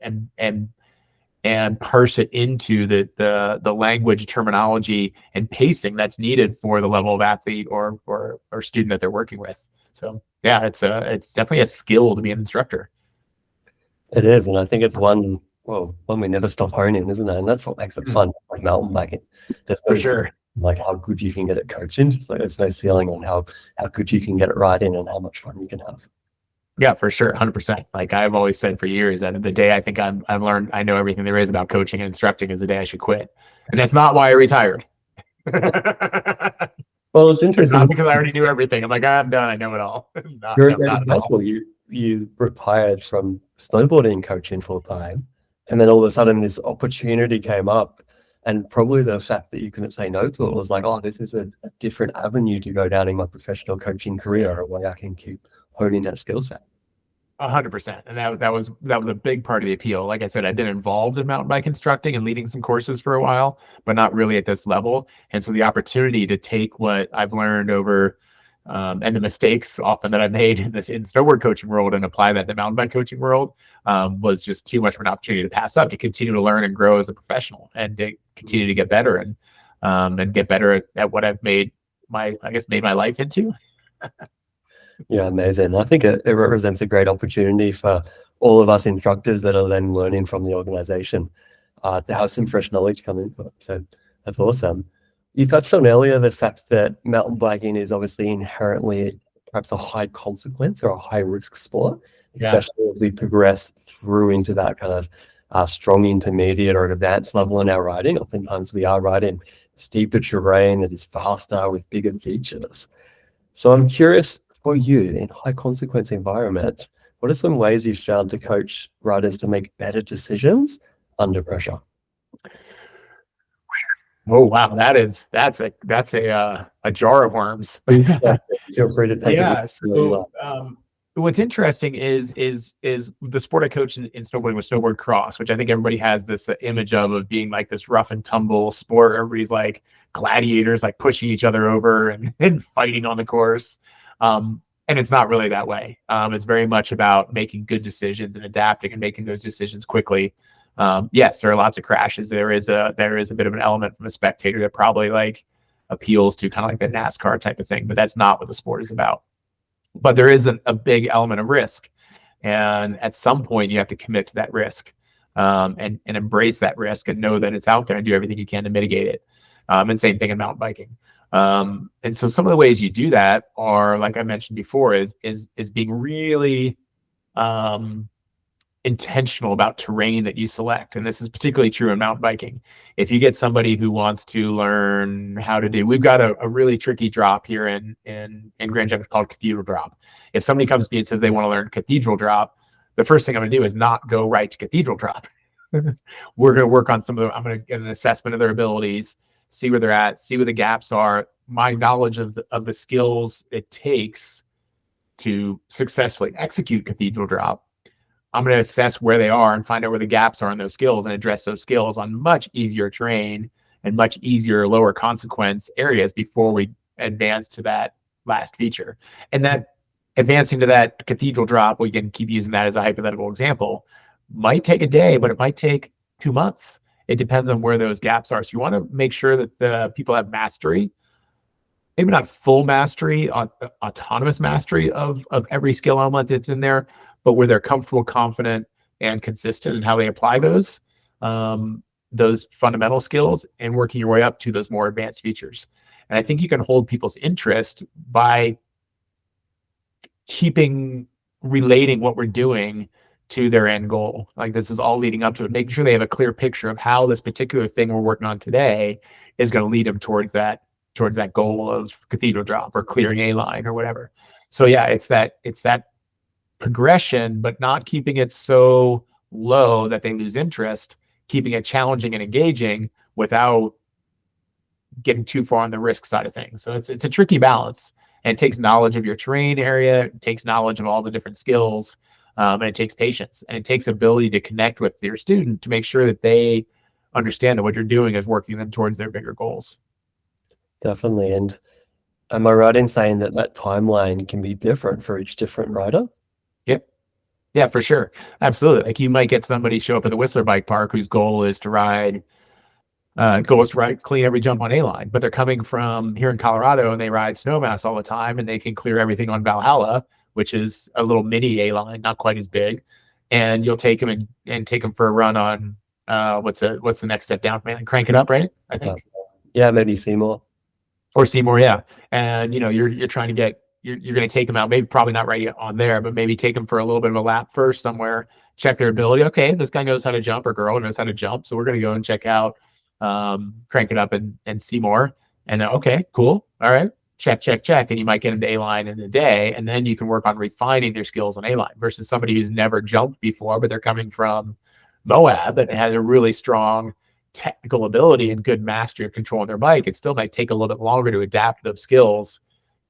Speaker 2: and parse it into the language, terminology, and pacing that's needed for the level of athlete or student that they're working with. So yeah, it's definitely a skill to be an instructor.
Speaker 1: It is, and I think it's one we never stop honing, isn't it? And that's what makes it fun, like mountain biking. There's
Speaker 2: For sure.
Speaker 1: Like how good you can get at coaching. So there's no ceiling on how good you can get it right in and how much fun you can have.
Speaker 2: Yeah, for sure. 100%. Like I've always said for years that the day I think I've learned, I know everything there is about coaching and instructing is the day I should quit. And that's not why I retired.
Speaker 1: Well, it's interesting.
Speaker 2: Not because I already knew everything. I'm like, I'm done. I know it all.
Speaker 1: You're a great example. You retired from snowboarding coaching full time, and then all of a sudden this opportunity came up, and probably the fact that you couldn't say no to it was like, oh, this is a different avenue to go down in my professional coaching career, a way I can keep honing that skill set.
Speaker 2: 100%. And that was a big part of the appeal. Like I said, I've been involved in mountain bike instructing and leading some courses for a while, but not really at this level. And so the opportunity to take what I've learned over and the mistakes often that I've made in snowboard coaching world and apply that to the mountain bike coaching world was just too much of an opportunity to pass up, to continue to learn and grow as a professional and to continue to get better and get better at what I've made my life into.
Speaker 1: Yeah, amazing. I think it represents a great opportunity for all of us instructors that are then learning from the organization to have some fresh knowledge come into it. So that's awesome. You touched on earlier the fact that mountain biking is obviously inherently perhaps a high consequence or a high risk sport, especially as we progress through into that kind of strong intermediate or advanced level in our riding. Oftentimes we are riding steeper terrain that is faster with bigger features. So I'm curious, for you in high consequence environments, what are some ways you've found to coach riders to make better decisions under pressure?
Speaker 2: Oh wow, that's a jar of worms.
Speaker 1: Feel free to take
Speaker 2: Yeah.
Speaker 1: it.
Speaker 2: So what's interesting is the sport I coach in snowboarding was snowboard cross, which I think everybody has this image of being like this rough and tumble sport. Everybody's like gladiators, like pushing each other over and fighting on the course. And it's not really that way. It's very much about making good decisions and adapting and making those decisions quickly. Yes, there are lots of crashes. There is a bit of an element from a spectator that probably like appeals to kind of like the NASCAR type of thing, but that's not what the sport is about. But there is a big element of risk. And at some point you have to commit to that risk and embrace that risk and know that it's out there and do everything you can to mitigate it. And same thing in mountain biking. And so some of the ways you do that are, like I mentioned before, is being really intentional about terrain that you select. And this is particularly true in mountain biking. If you get somebody who wants to learn how to do, we've got a really tricky drop here in Grand Junction called Cathedral Drop. If somebody comes to me and says they want to learn Cathedral Drop, the first thing I'm going to do is not go right to Cathedral Drop. We're going to work on I'm going to get an assessment of their abilities, see where they're at, see where the gaps are. My knowledge of the skills it takes to successfully execute Cathedral Drop, I'm going to assess where they are and find out where the gaps are in those skills and address those skills on much easier terrain and much easier, lower consequence areas before we advance to that last feature. And that advancing to that Cathedral Drop, we can keep using that as a hypothetical example, might take a day, but it might take 2 months. It depends on where those gaps are. So you want to make sure that the people have mastery, maybe not full mastery, autonomous mastery of every skill element that's in there, but where they're comfortable, confident, and consistent in how they apply those fundamental skills and working your way up to those more advanced features. And I think you can hold people's interest by relating what we're doing to their end goal. Like, this is all leading up to it, making sure they have a clear picture of how this particular thing we're working on today is going to lead them towards that goal of cathedral drop or clearing a line or whatever. So yeah, it's that progression, but not keeping it so low that they lose interest, keeping it challenging and engaging without getting too far on the risk side of things. So it's a tricky balance, and it takes knowledge of your terrain area, it takes knowledge of all the different skills, and it takes patience, and it takes ability to connect with your student to make sure that they understand that what you're doing is working them towards their bigger goals.
Speaker 1: Definitely. And am I right in saying that that timeline can be different for each different rider?
Speaker 2: Yep. Yeah, for sure. Absolutely. Like, you might get somebody show up at the Whistler Bike Park whose goal is to clean every jump on A line, but they're coming from here in Colorado and they ride Snowmass all the time, and they can clear everything on Valhalla, which is a little mini A line, not quite as big. And you'll take them and take them for a run on what's the next step down, man? Crank It Up, right? I think.
Speaker 1: Yeah, maybe Seymour.
Speaker 2: Or Seymour, yeah. And you're trying to get you're going to take them out, maybe probably not right on there, but maybe take them for a little bit of a lap first somewhere, check their ability. Okay, this guy knows how to jump, or girl knows how to jump, so we're going to go and check out Crank It Up and Seymour. And then, okay, cool, all right, check, and you might get into A line in a day, and then you can work on refining their skills on A line versus somebody who's never jumped before, but they're coming from Moab and has a really strong technical ability and good mastery of controlling their bike. It still might take a little bit longer to adapt those skills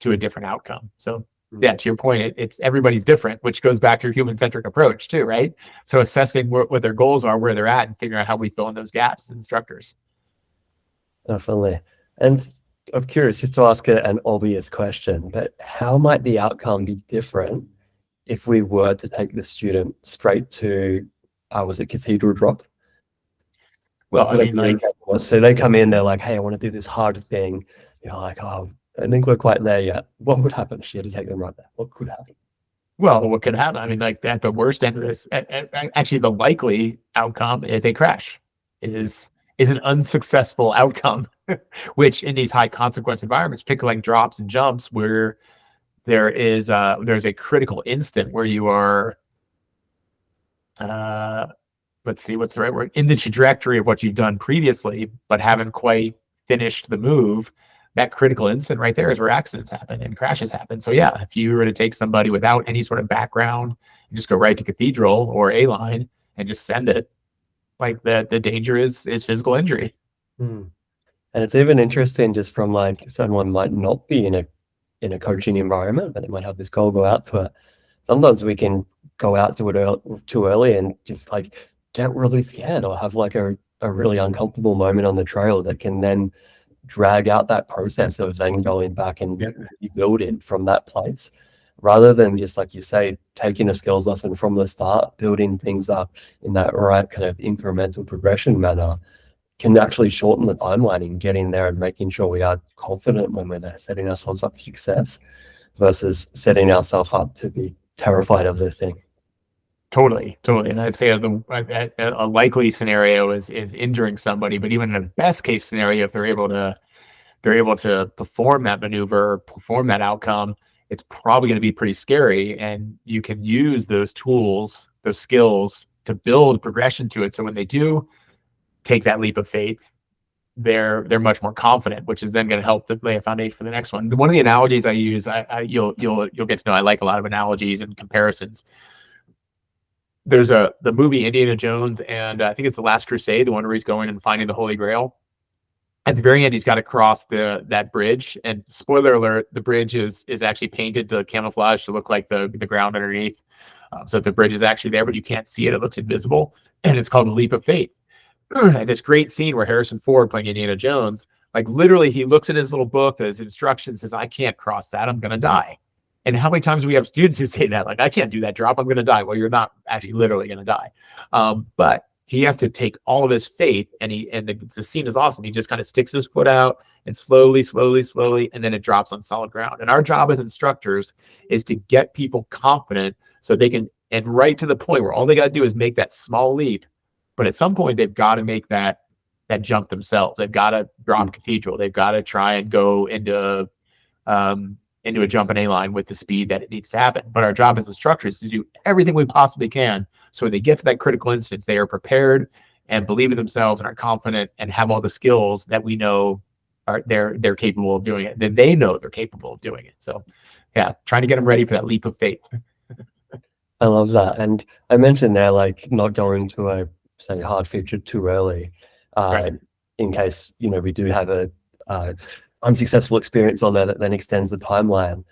Speaker 2: to a different outcome. So yeah, to your point, it's everybody's different, which goes back to your human-centric approach too, right? So assessing what their goals are, where they're at, and figuring out how we fill in those gaps as instructors.
Speaker 1: Definitely. And I'm curious, just to ask an obvious question, but how might the outcome be different if we were to take the student straight to, was it cathedral drop?
Speaker 2: Well, I mean, like,
Speaker 1: so they come in, they're like, hey, I want to do this hard thing. You're like, oh, I don't think we're quite there yet. What would happen if she had to take them right there? What could happen?
Speaker 2: Well, what could happen? I mean, like, at the worst end of this, actually, the likely outcome is a crash. It is an unsuccessful outcome, which in these high consequence environments, particularly like drops and jumps, where there's a critical instant where you are, let's see, what's the right word, in the trajectory of what you've done previously, but haven't quite finished the move. That critical instant right there is where accidents happen and crashes happen. So yeah, if you were to take somebody without any sort of background and just go right to cathedral or A line and just send it, like, the danger is physical injury.
Speaker 1: And it's even interesting just from, like, someone might not be in a coaching environment, but they might have this goal, go out to it. Sometimes we can go out to it too early and just, like, get really scared or have like a really uncomfortable moment on the trail that can then drag out that process of then going back and rebuilding from that place, rather than just, like you say, taking a skills lesson from the start, building things up in that right kind of incremental progression manner, can actually shorten the timeline in getting there and making sure we are confident when we're there, setting ourselves up for success versus setting ourselves up to be terrified of the thing.
Speaker 2: Totally. And I'd say a likely scenario is injuring somebody, but even in the best case scenario, if they're able to perform that maneuver, perform that outcome, it's probably going to be pretty scary. And you can use those tools, those skills, to build progression to it. So when they do take that leap of faith, they're much more confident, which is then going to help to lay a foundation for the next one. One of the analogies I use, you'll get to know, I like a lot of analogies and comparisons. There's the movie Indiana Jones, and I think it's The Last Crusade, the one where he's going and finding the Holy Grail. At the very end, he's got to cross that bridge, and spoiler alert, the bridge is actually painted to camouflage to look like the ground underneath. So the bridge is actually there, but you can't see it. It looks invisible, and it's called The Leap of Faith. And this great scene where Harrison Ford, playing Indiana Jones, like, literally he looks at his little book, his instructions, says, I can't cross that, I'm going to die. And how many times do we have students who say that, like, I can't do that drop, I'm going to die? Well, you're not actually literally going to die. But he has to take all of his faith, and the scene is awesome. He just kind of sticks his foot out and slowly, and then it drops on solid ground. And our job as instructors is to get people confident so they can, and right to the point where all they got to do is make that small leap. But at some point, they've got to make that that jump themselves. They've got to drop cathedral. They've got to try and go into a jump and A-line with the speed that it needs to happen. But our job as instructors is to do everything we possibly can so when they get to that critical instance, they are prepared and believe in themselves and are confident and have all the skills that we know they're capable of doing it. Then they know they're capable of doing it. So yeah, trying to get them ready for that leap of faith.
Speaker 1: I love that. And I mentioned there, like, not going to a, say, hard feature too early,
Speaker 2: Right.
Speaker 1: in case, we do have a unsuccessful experience on there that then extends the timeline.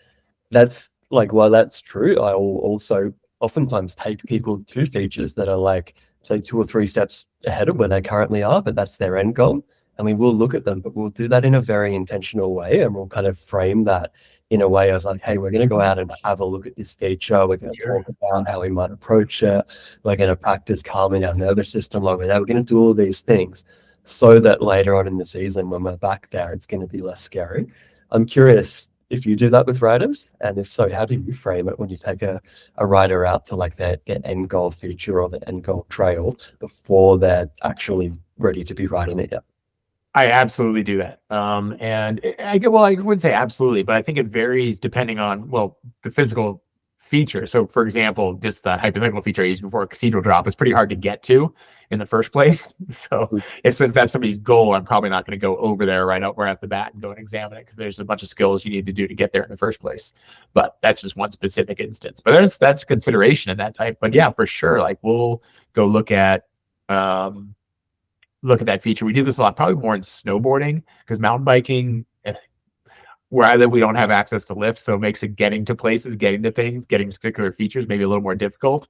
Speaker 1: That's like, while that's true, I will also oftentimes take people to features that are like, say, 2 or 3 steps ahead of where they currently are, but that's their end goal. And we will look at them, but we'll do that in a very intentional way. And we'll kind of frame that in a way of like, hey, we're going to go out and have a look at this feature. We're going to talk about how we might approach it. We're going to practice calming our nervous system over that. We're going to do all these things so that later on in the season, when we're back there, it's going to be less scary. I'm curious if you do that with riders, and if so, how do you frame it when you take a rider out to like their end goal feature or the end goal trail before they're actually ready to be riding it yet?
Speaker 2: I absolutely do that. And I wouldn't say absolutely, but I think it varies depending on, the physical feature. So for example, just the hypothetical feature I used before, cathedral drop, is pretty hard to get to in the first place. So if that's somebody's goal, I'm probably not going to go over there right off the bat and go and examine it, because there's a bunch of skills you need to do to get there in the first place. But that's just one specific instance. But that's consideration in that type. But yeah, for sure, like we'll go look at that feature. We do this a lot, probably more in snowboarding, because mountain biking, where I live, we don't have access to lifts, so it makes it getting to places, getting to things, getting particular features maybe a little more difficult.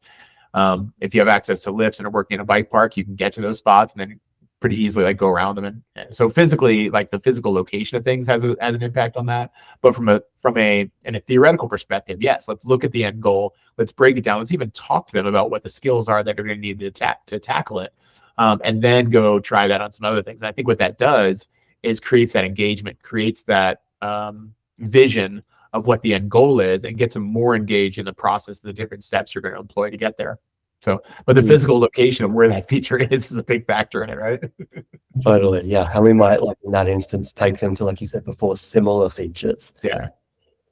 Speaker 2: If you have access to lifts and are working in a bike park, you can get to those spots and then pretty easily like go around them. And so physically, like the physical location of things has an impact on that. But from a theoretical perspective, yes, let's look at the end goal. Let's break it down. Let's even talk to them about what the skills are that are going to need to tackle it. And then go try that on some other things. And I think what that does is creates that engagement, creates that vision of what the end goal is, and gets them more engaged in the process of the different steps you're going to employ to get there. So, but the physical location of where that feature is a big factor in it, right?
Speaker 1: Totally, yeah. And we might, like in that instance, take them to, like you said before, similar features.
Speaker 2: Yeah.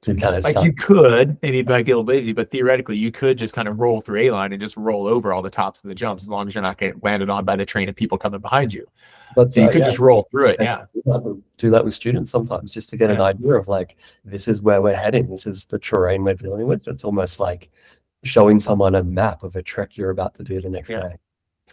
Speaker 1: To kind of
Speaker 2: like you could maybe get a little lazy, but theoretically you could just kind of roll through A-line and just roll over all the tops of the jumps, as long as you're not getting landed on by the train of people coming behind you. So you could just roll through it. Yeah.
Speaker 1: Do that with students sometimes, just to get an idea of like, this is where we're heading. This is the terrain we're dealing with. It's almost like showing someone a map of a trek you're about to do the next day.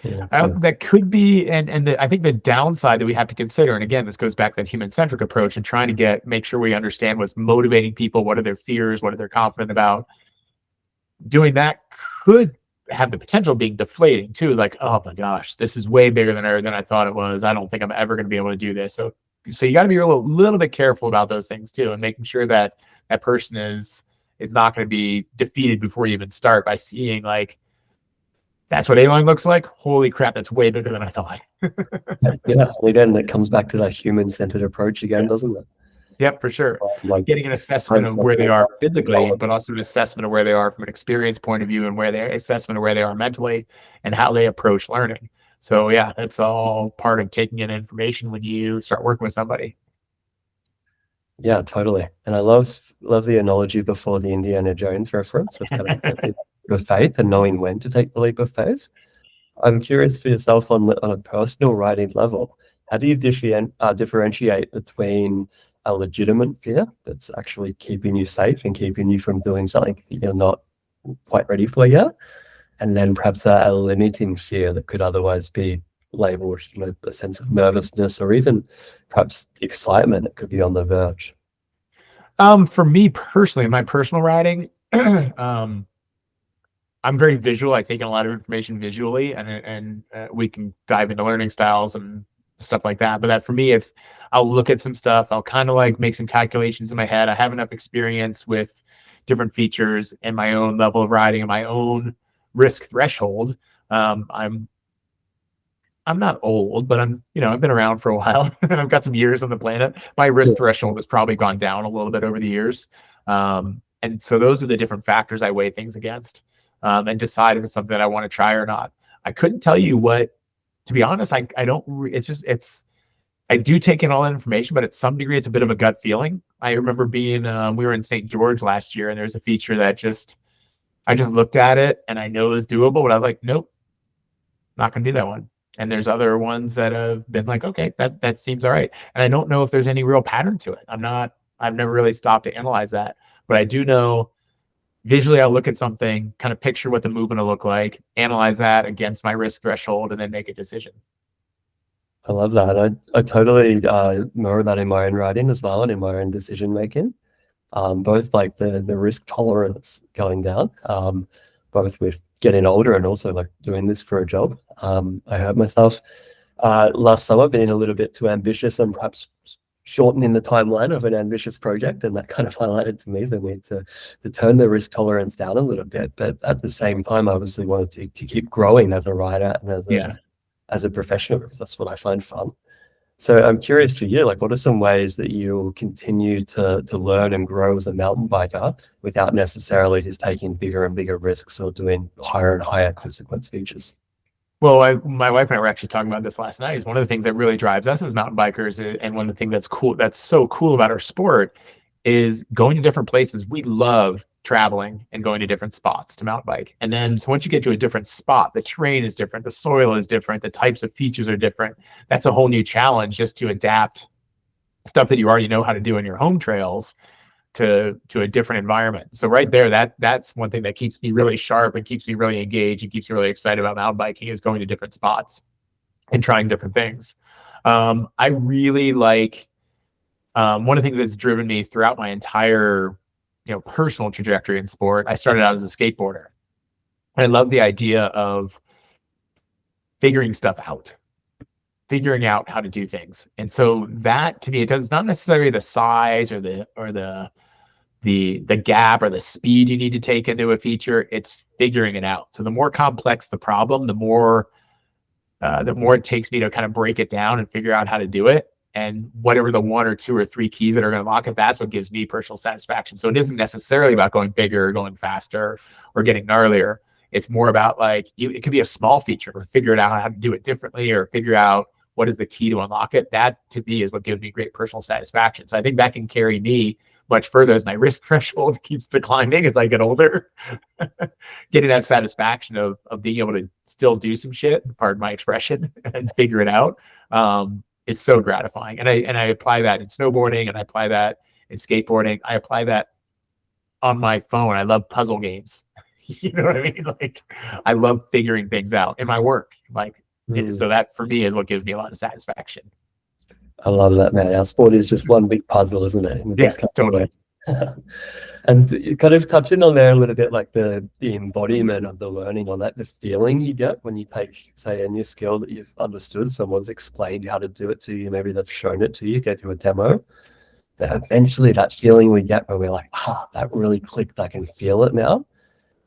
Speaker 2: That could be, I think the downside that we have to consider, and again, this goes back to that human-centric approach and trying to make sure we understand what's motivating people, what are their fears, what are they confident about. Doing that could have the potential of being deflating too. Like, oh my gosh, this is way bigger than I thought it was. I don't think I'm ever going to be able to do this. So you got to be a little bit careful about those things too, and making sure that that person is not going to be defeated before you even start by seeing like, that's what A-line looks like. Holy crap, that's way bigger than I thought.
Speaker 1: Again, that comes back to that human-centered approach again, doesn't it?
Speaker 2: Yep, for sure. Like getting an assessment of where they are physically, but also an assessment of where they are from an experience point of view, and assessment of where they are mentally and how they approach learning. So yeah, that's all part of taking in information when you start working with somebody.
Speaker 1: Yeah, totally. And I love the analogy before, the Indiana Jones reference of kind of faith and knowing when to take the leap of faith. I'm curious for yourself on a personal riding level, how do you differentiate between a legitimate fear that's actually keeping you safe and keeping you from doing something that you're not quite ready for yet, and then perhaps a limiting fear that could otherwise be labeled, a sense of nervousness or even perhaps excitement that could be on the verge?
Speaker 2: For me personally, in my personal riding, I'm very visual. I take in a lot of information visually, and we can dive into learning styles and stuff like that. But that for me, I'll look at some stuff. I'll kind of like make some calculations in my head. I have enough experience with different features and my own level of riding and my own risk threshold. I'm not old, but I've been around for a while. I've got some years on the planet. My risk threshold has probably gone down a little bit over the years. And so those are the different factors I weigh things against, and decide if it's something that I want to try or not. I couldn't tell you what to be honest, I don't, I do take in all that information, but at some degree, it's a bit of a gut feeling. I remember being, we were in St. George last year, and there's a feature that I just looked at it and I know it's doable, but I was like, nope, not going to do that one. And there's other ones that have been like, okay, that seems all right. And I don't know if there's any real pattern to it. I've never really stopped to analyze that, but I do know visually I'll look at something, kind of picture what the movement will look like, analyze that against my risk threshold, and then make a decision.
Speaker 1: I love that. I totally mirror that in my own writing as well and in my own decision making. Both like the risk tolerance going down, both with getting older and also like doing this for a job. I hurt myself last summer being a little bit too ambitious and perhaps shortening the timeline of an ambitious project, and that kind of highlighted to me the need to turn the risk tolerance down a little bit. But at the same time, I obviously wanted to keep growing as a writer and as a professional, because that's what I find fun. So I'm curious for you, like, what are some ways that you continue to learn and grow as a mountain biker without necessarily just taking bigger and bigger risks or doing higher and higher consequence features?
Speaker 2: Well, my wife and I were actually talking about this last night. Is one of the things that really drives us as mountain bikers, and one of the things that's cool, that's so cool about our sport, is going to different places. We love traveling and going to different spots to mountain bike. And then, so once you get to a different spot, the terrain is different, the soil is different, the types of features are different. That's a whole new challenge just to adapt stuff that you already know how to do in your home trails to a different environment. So right there, that's one thing that keeps me really sharp and keeps me really engaged and keeps me really excited about mountain biking, is going to different spots and trying different things. I really like, one of the things that's driven me throughout my entire, personal trajectory in sport. I started out as a skateboarder. I love the idea of figuring stuff out, figuring out how to do things. And so that, to me, it's not necessarily the size or the gap or the speed you need to take into a feature. It's figuring it out. So the more complex the problem, the more it takes me to kind of break it down and figure out how to do it. And whatever the 1 or 2 or 3 keys that are going to lock it, that's what gives me personal satisfaction. So it isn't necessarily about going bigger or going faster or getting gnarlier. It's more about like, it could be a small feature, or figure it out how to do it differently, or figure out what is the key to unlock it. That, to me, is what gives me great personal satisfaction. So I think that can carry me much further as my risk threshold keeps declining as I get older. Getting that satisfaction of being able to still do some shit, pardon my expression, and figure it out, is so gratifying. And I apply that in snowboarding, and I apply that in skateboarding. I apply that on my phone. I love puzzle games. You know what I mean? Like, I love figuring things out in my work. Like, so that for me is what gives me a lot of satisfaction.
Speaker 1: I love that, man. Our sport is just one big puzzle, isn't it?
Speaker 2: Yeah, totally.
Speaker 1: And you kind of touching on there a little bit, like the embodiment of the learning, on that, the feeling you get when you take, say, a new skill that you've understood, someone's explained how to do it to you, maybe they've shown it to you, get you a demo, that eventually that feeling we get where we're like, that really clicked, I can feel it now.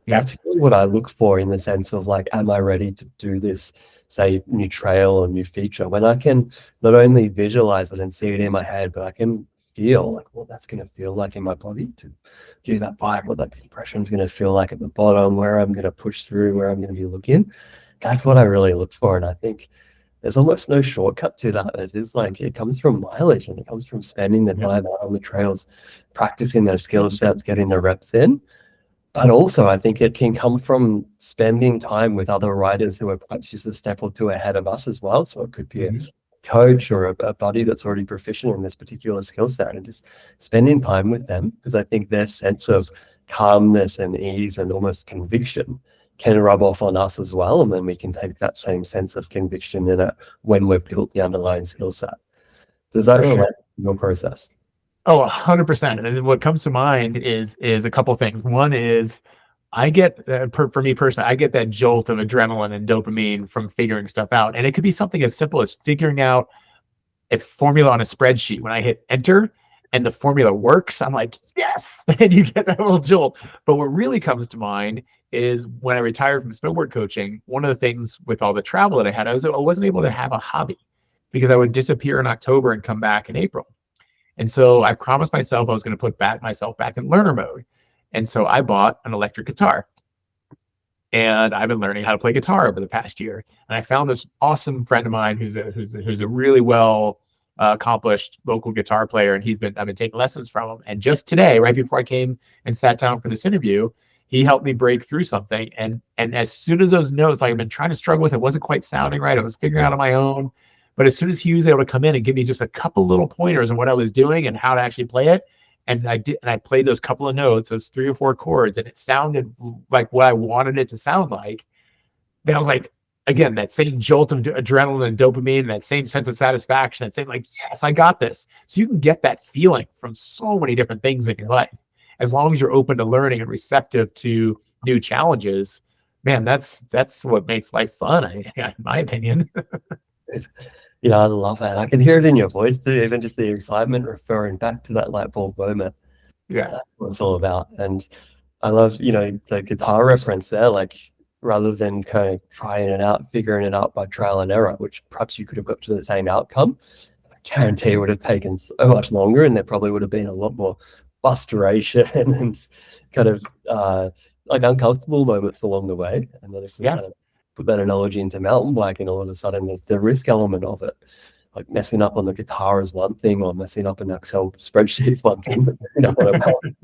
Speaker 1: That's really what I look for, in the sense of like, am I ready to do this, say, new trail or new feature, when I can not only visualize it and see it in my head, but I can feel like what that's going to feel like in my body to do that bike, what that compression is going to feel like at the bottom, where I'm going to push through, where I'm going to be looking. That's what I really look for. And I think there's almost no shortcut to that. It is like, it comes from mileage, and it comes from spending the time out on the trails, practicing those skill sets, getting the reps in. But also, I think it can come from spending time with other riders who are perhaps just a step or two ahead of us as well. So it could be a coach or a buddy that's already proficient in this particular skill set, and just spending time with them, because I think their sense of calmness and ease and almost conviction can rub off on us as well. And then we can take that same sense of conviction in it when we've built the underlying skill set. Does that relate to your process?
Speaker 2: Oh, 100%. And what comes to mind is a couple things. One is, I get, for me personally, I get that jolt of adrenaline and dopamine from figuring stuff out. And it could be something as simple as figuring out a formula on a spreadsheet. When I hit enter and the formula works, I'm like, yes, and you get that little jolt. But what really comes to mind is when I retired from snowboard coaching, one of the things with all the travel that I had, I wasn't able to have a hobby, because I would disappear in October and come back in April. And so I promised myself I was going to put myself back in learner mode. And so I bought an electric guitar. and I've been learning how to play guitar over the past year. And I found this awesome friend of mine who's a really well accomplished local guitar player, and I've been taking lessons from him. And just today, right before I came and sat down for this interview, he helped me break through something. And as soon as those notes, like I've been trying to struggle with, it wasn't quite sounding right. I was figuring out on my own. But as soon as he was able to come in and give me just a couple little pointers on what I was doing and how to actually play it, and I played those couple of notes, those 3 or 4 chords, and it sounded like what I wanted it to sound like. Then I was like, again, that same jolt of adrenaline and dopamine, that same sense of satisfaction, that same like, yes, I got this. So you can get that feeling from so many different things in your life. As long as you're open to learning and receptive to new challenges, man, that's what makes life fun, in my opinion.
Speaker 1: Yeah, I love that. I can hear it in your voice too, even just the excitement referring back to that light bulb moment.
Speaker 2: Yeah.
Speaker 1: That's what it's all about. And I love, the guitar reference there, like rather than kind of trying it out, figuring it out by trial and error, which perhaps you could have got to the same outcome, I guarantee it would have taken so much longer, and there probably would have been a lot more frustration and kind of like uncomfortable moments along the way. And then if we kind of put that analogy into mountain biking, all of a sudden there's the risk element of it. Like messing up on the guitar is one thing, or messing up an Excel spreadsheet is one thing, but messing up on a mountain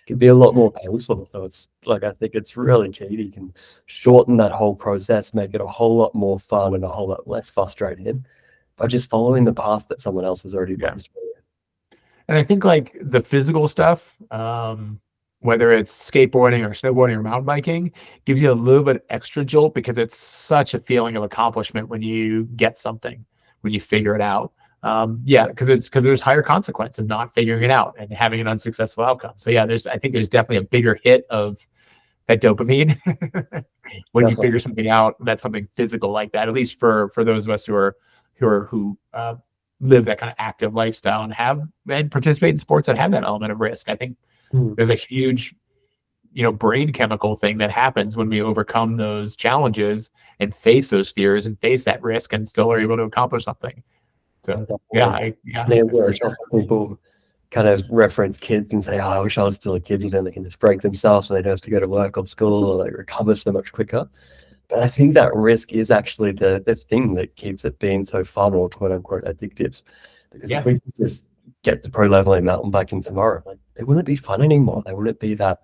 Speaker 1: can be a lot more painful. So it's like, I think it's really key. You can shorten that whole process, make it a whole lot more fun and a whole lot less frustrating by just following the path that someone else has already blazed for you.
Speaker 2: And I think like the physical stuff, whether it's skateboarding or snowboarding or mountain biking, gives you a little bit extra jolt because it's such a feeling of accomplishment when you get something, when you figure it out. Because there's higher consequence of not figuring it out and having an unsuccessful outcome. So yeah, I think there's definitely a bigger hit of that dopamine when you figure something out. That's something physical like that. At least for those of us who live that kind of active lifestyle and participate in sports that have that element of risk. I think there's a huge, brain chemical thing that happens when we overcome those challenges and face those fears and face that risk and still are able to accomplish something. So
Speaker 1: people kind of reference kids and say, "Oh, I wish I was still a kid." They can just break themselves and they don't have to go to work or school, or they recover so much quicker. But I think that risk is actually the thing that keeps it being so fun, or quote unquote addictive. Because if we could just get to pro level in mountain biking tomorrow, like, it wouldn't be fun anymore. There wouldn't be that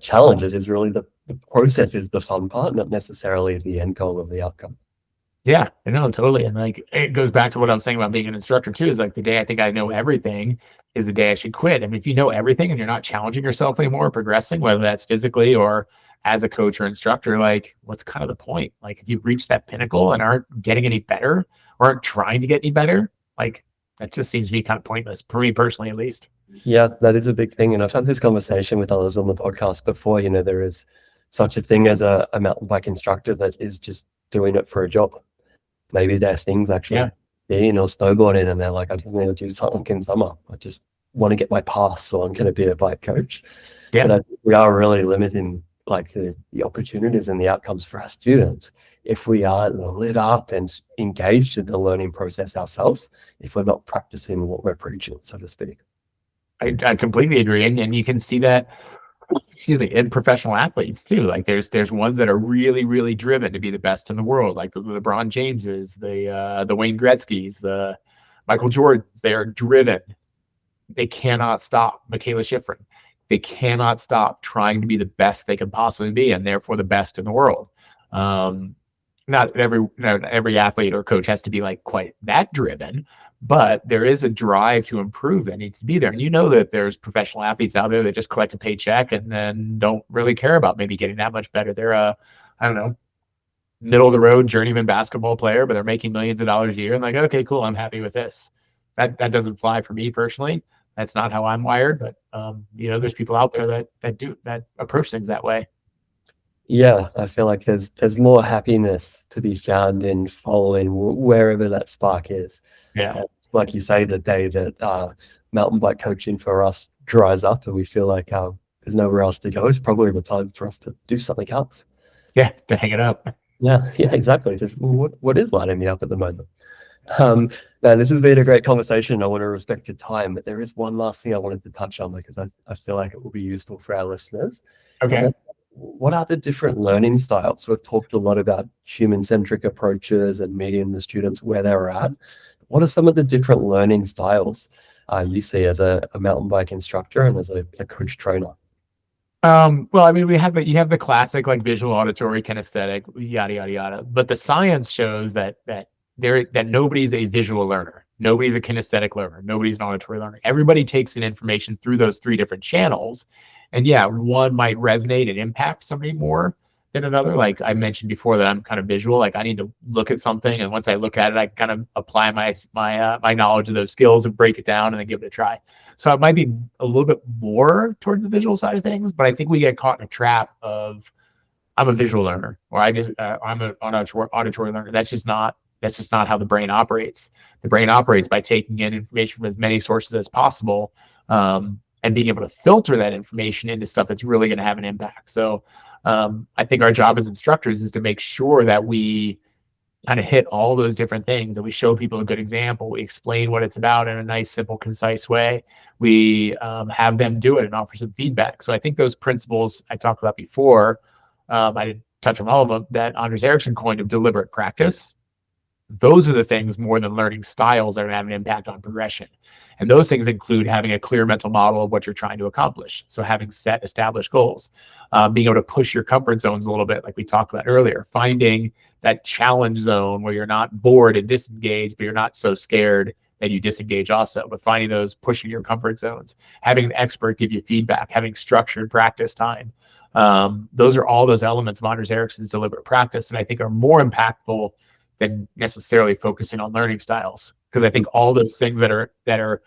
Speaker 1: challenge. It is really the process is the fun part, not necessarily the end goal of the outcome.
Speaker 2: Yeah, I know, totally. And like it goes back to what I was saying about being an instructor too, is like the day I think I know everything is the day I should quit. I mean, if you know everything and you're not challenging yourself anymore, progressing, whether that's physically or as a coach or instructor, like what's kind of the point? Like if you've reached that pinnacle and aren't getting any better or aren't trying to get any better, like that just seems to be kind of pointless for me personally, at least.
Speaker 1: Yeah, that is a big thing. And I've had this conversation with others on the podcast before. There is such a thing as a mountain bike instructor that is just doing it for a job. Maybe they're things actually skiing or snowboarding, and they're like, I just need to do something in summer. I just want to get my pass, so I'm going to be a bike coach. But I think we are really limiting like the opportunities and the outcomes for our students if we are lit up and engaged in the learning process ourselves, if we're not practicing what we're preaching, so to speak.
Speaker 2: I completely agree. And you can see that, in professional athletes too. Like there's ones that are really, really driven to be the best in the world, like the LeBron Jameses, the Wayne Gretzky's, the Michael Jordans. They are driven. They cannot stop. Michaela Schifrin. They cannot stop trying to be the best they can possibly be, and therefore the best in the world. Not every athlete or coach has to be like quite that driven, but there is a drive to improve that needs to be there. And that there's professional athletes out there that just collect a paycheck and then don't really care about maybe getting that much better. They're I don't know, middle of the road journeyman basketball player, but they're making millions of dollars a year. And like, okay, cool, I'm happy with this. That doesn't fly for me personally. That's not how I'm wired. But there's people out there that approach things that way.
Speaker 1: Yeah, I feel like there's more happiness to be found in following wherever that spark is.
Speaker 2: Yeah.
Speaker 1: Like you say, the day that mountain bike coaching for us dries up and we feel like there's nowhere else to go, it's probably the time for us to do something else.
Speaker 2: Yeah, to hang it up.
Speaker 1: Yeah, exactly. Just, what is lighting me up at the moment? Man, this has been a great conversation. I want to respect your time, but there is one last thing I wanted to touch on because I feel like it will be useful for our listeners.
Speaker 2: Okay.
Speaker 1: what are the different learning styles? We've talked a lot about human-centric approaches and meeting the students where they're at. What are some of the different learning styles you see as a mountain bike instructor and as a coach trainer?
Speaker 2: Well, I mean, you have the classic like visual, auditory, kinesthetic, yada yada yada. But the science shows that nobody's a visual learner, nobody's a kinesthetic learner, nobody's an auditory learner. Everybody takes in information through those three different channels, and yeah, one might resonate and impact somebody more than another. Like I mentioned before, that I'm kind of visual. Like I need to look at something, and once I look at it, I kind of apply my knowledge of those skills and break it down and then give it a try. So it might be a little bit more towards the visual side of things, but I think we get caught in a trap of I'm a visual learner, or I'm an auditory learner. That's just not how the brain operates. The brain operates by taking in information from as many sources as possible, and being able to filter that information into stuff that's really going to have an impact. So I think our job as instructors is to make sure that we kind of hit all those different things, that we show people a good example, we explain what it's about in a nice, simple, concise way, we have them do it and offer some feedback. So I think those principles I talked about before, I didn't touch on all of them, that Anders Ericsson coined of deliberate practice, those are the things more than learning styles that are going to have an impact on progression. And those things include having a clear mental model of what you're trying to accomplish. So having set established goals, being able to push your comfort zones a little bit, like we talked about earlier, finding that challenge zone where you're not bored and disengaged, but you're not so scared that you disengage also, but finding those pushing your comfort zones, having an expert give you feedback, having structured practice time. Those are all those elements of Anders Ericsson's deliberate practice, and I think are more impactful than necessarily focusing on learning styles. Because I think all those things that are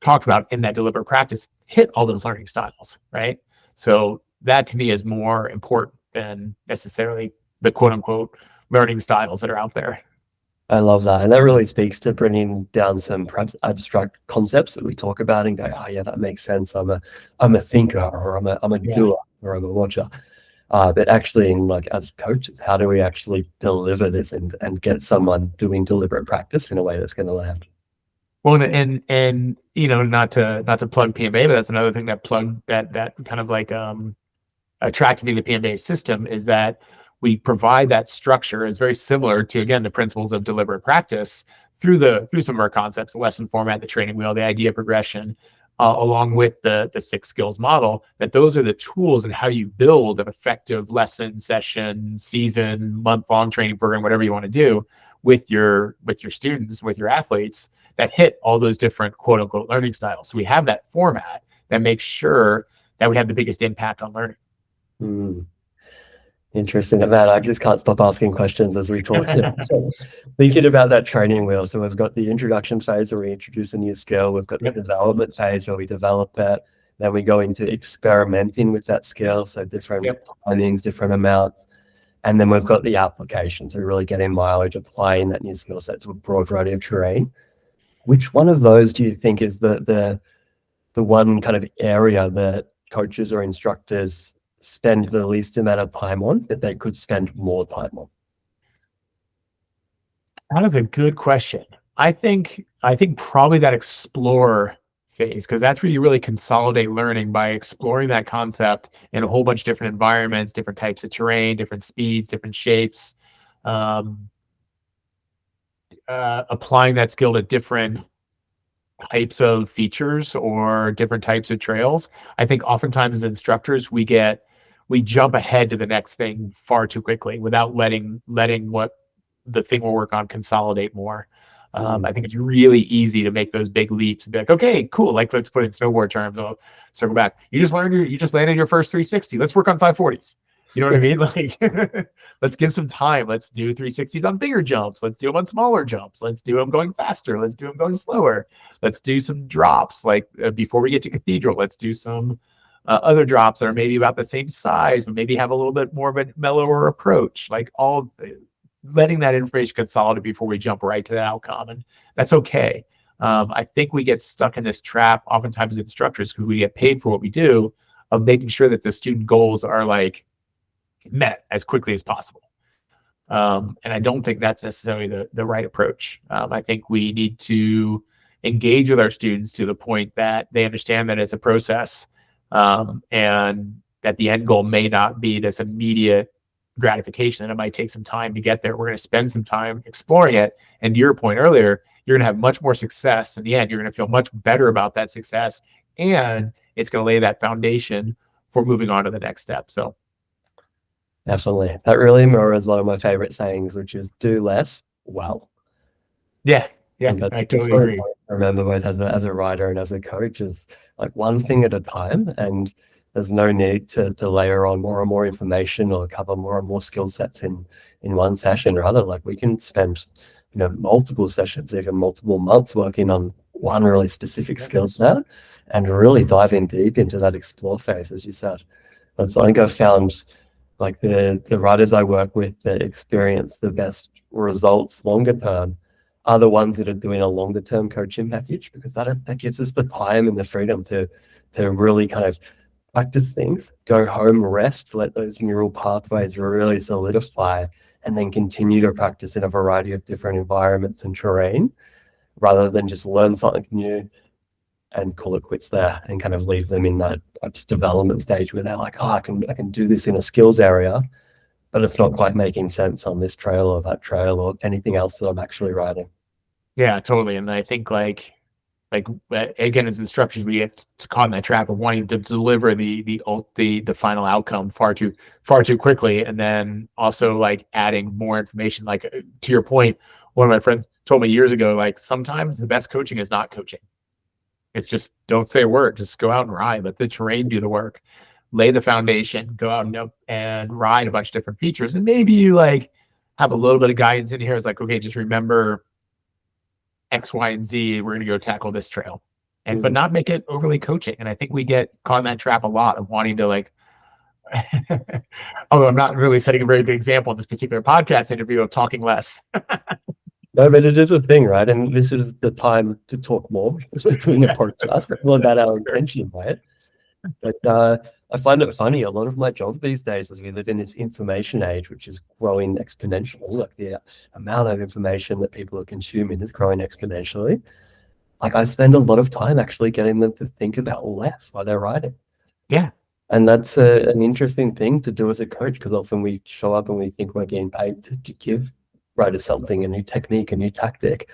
Speaker 2: talked about in that deliberate practice hit all those learning styles, right? So that to me is more important than necessarily the quote unquote learning styles that are out there.
Speaker 1: I love that. And that really speaks to bringing down some perhaps abstract concepts that we talk about and go, oh yeah, that makes sense. I'm a thinker, or I'm a doer, or I'm a watcher. But actually, like as coaches, how do we actually deliver this and get someone doing deliberate practice in a way that's going to land?
Speaker 2: Well, and you know, not to plug PMBA, but that's another thing that kind of like attracted me to the PMBA system, is that we provide that structure. It's very similar to, again, the principles of deliberate practice through some of our concepts, the lesson format, the training wheel, the idea progression, along with the 6 skills model, that those are the tools and how you build an effective lesson, session, season, month-long training program, whatever you want to do with your students, with your athletes, that hit all those different quote unquote learning styles. So we have that format that makes sure that we have the biggest impact on learning.
Speaker 1: Interesting, man. I just can't stop asking questions as we talk. So thinking about that training wheel. So we've got the introduction phase where we introduce a new skill. We've got the development phase where we develop it. Then we go into experimenting with that skill. So different timings, different amounts. And then we've got the application. So really getting mileage, applying that new skill set to a broad variety of terrain. Which one of those do you think is the one kind of area that coaches or instructors spend the least amount of time on that they could spend more time on?
Speaker 2: That is a good question. I think probably that explore phase, because that's where you really consolidate learning, by exploring that concept in a whole bunch of different environments, different types of terrain, different speeds, different shapes, applying that skill to different types of features or different types of trails. I think oftentimes as instructors, we jump ahead to the next thing far too quickly without letting what the thing we're working on consolidate more. I think it's really easy to make those big leaps and be like, okay, cool. Like, let's put it in snowboard terms. I'll circle back. You just landed your first 360. Let's work on 540s. You know what I mean? Like, let's give some time. Let's do 360s on bigger jumps. Let's do them on smaller jumps. Let's do them going faster. Let's do them going slower. Let's do some drops. Like before we get to cathedral, let's do some other drops that are maybe about the same size, but maybe have a little bit more of a mellower approach. Like all letting that information consolidate before we jump right to that outcome. And that's okay. I think we get stuck in this trap oftentimes as instructors, because we get paid for what we do, of making sure that the student goals are like met as quickly as possible. And I don't think that's necessarily the right approach. I think we need to engage with our students to the point that they understand that it's a process, and that the end goal may not be this immediate gratification, and it might take some time to get there. We're going to spend some time exploring it. And to your point earlier, you're going to have much more success in the end. You're going to feel much better about that success, and it's going to lay that foundation for moving on to the next step. So
Speaker 1: definitely. That really mirrors one of my favorite sayings, which is do less well.
Speaker 2: yeah,
Speaker 1: And that's
Speaker 2: I totally agree.
Speaker 1: I remember both as a writer and as a coach is like one thing at a time, and there's no need to layer on more and more information or cover more and more skill sets in one session. Rather, like we can spend multiple sessions, even multiple months working on one really specific skill set and really diving deep into that explore phase, as you said. That's something I've found, like the writers I work with that experience the best results longer term are the ones that are doing a longer term coaching package, because that gives us the time and the freedom to really kind of practice things, go home, rest, let those neural pathways really solidify, and then continue to practice in a variety of different environments and terrain, rather than just learn something new and call it quits there and kind of leave them in that development stage where they're like, oh, I can do this in a skills area, but it's not quite making sense on this trail or that trail or anything else that I'm actually writing.
Speaker 2: Yeah, totally. And I think like again, as instructors, we get caught in that trap of wanting to deliver the final outcome far too quickly, and then also like adding more information. Like to your point, one of my friends told me years ago, like sometimes the best coaching is not coaching. It's just don't say a word, just go out and ride, let the terrain do the work, lay the foundation, go out and ride a bunch of different features, and maybe you like have a little bit of guidance in here. It's like, okay, just remember X, Y, and Z, we're going to go tackle this trail, but not make it overly coaching. And I think we get caught in that trap a lot of wanting to like, although I'm not really setting a very good example in this particular podcast interview of talking less.
Speaker 1: No, but it is a thing, right? And this is the time to talk more between a podcast. That's not about our intention, right? But I find it funny. A lot of my job these days, as we live in this information age, which is growing exponentially, like the amount of information that people are consuming is growing exponentially. Like I spend a lot of time actually getting them to think about less while they're writing.
Speaker 2: Yeah.
Speaker 1: And that's an interesting thing to do as a coach, because often we show up and we think we're getting paid to give writers something, a new technique, a new tactic.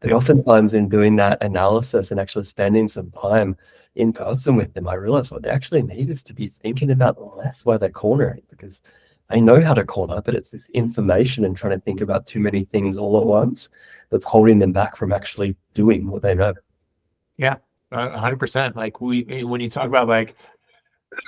Speaker 1: But oftentimes in doing that analysis and actually spending some time in person with them, I realize what they actually need is to be thinking about less while they're cornering, because they know how to corner, but it's this information and trying to think about too many things all at once that's holding them back from actually doing what they know.
Speaker 2: Yeah, 100%. Like when you talk about like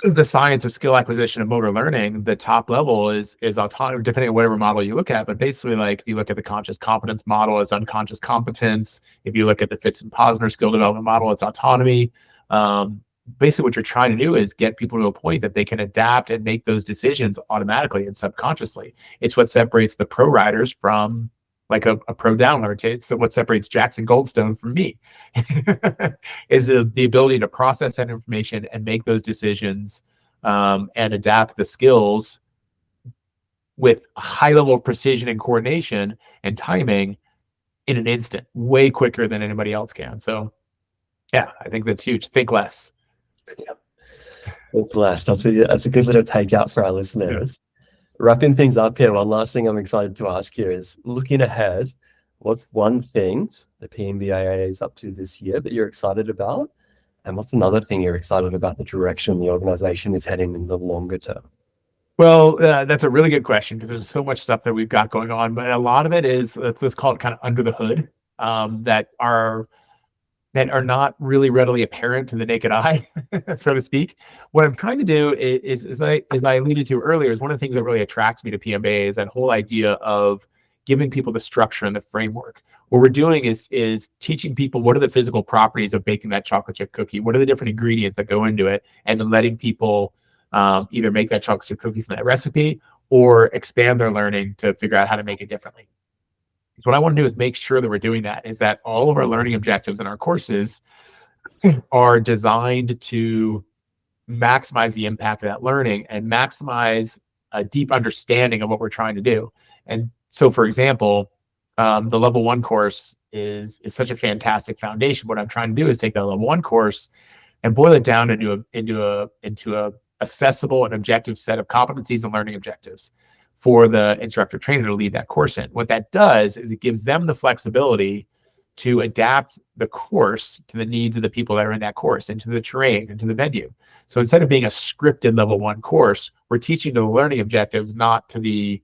Speaker 2: the science of skill acquisition and motor learning, the top level is autonomy, depending on whatever model you look at. But basically, like if you look at the conscious competence model, it's unconscious competence. If you look at the Fitz and Posner skill development model, it's autonomy. Basically, what you're trying to do is get people to a point that they can adapt and make those decisions automatically and subconsciously. It's what separates the pro riders from like a pro downloader. It's what separates Jackson Goldstone from me is the ability to process that information and make those decisions and adapt the skills with a high level of precision and coordination and timing in an instant, way quicker than anybody else can. So yeah, I think that's huge. Think less.
Speaker 1: Yeah. Think less. That's a good little takeout for our listeners. Wrapping things up here, one last thing I'm excited to ask you is, looking ahead, what's one thing the PMBIA is up to this year that you're excited about? And what's another thing you're excited about the direction the organization is heading in the longer term?
Speaker 2: Well, that's a really good question, because there's so much stuff that we've got going on, but a lot of it is, let's call it kind of under the hood, that are not really readily apparent to the naked eye, so to speak. What I'm trying to do is as I alluded to earlier, is one of the things that really attracts me to PMBAA is that whole idea of giving people the structure and the framework. What we're doing is teaching people what are the physical properties of baking that chocolate chip cookie, what are the different ingredients that go into it, and then letting people either make that chocolate chip cookie from that recipe or expand their learning to figure out how to make it differently. So what I want to do is make sure that we're doing that, is that all of our learning objectives in our courses are designed to maximize the impact of that learning and maximize a deep understanding of what we're trying to do. And so, for example, the level 1 course is such a fantastic foundation. What I'm trying to do is take that level 1 course and boil it down into a accessible and objective set of competencies and learning objectives for the instructor trainer to lead that course in. What that does is it gives them the flexibility to adapt the course to the needs of the people that are in that course, into the terrain, into the venue. So instead of being a scripted level 1 course, we're teaching the learning objectives, not to the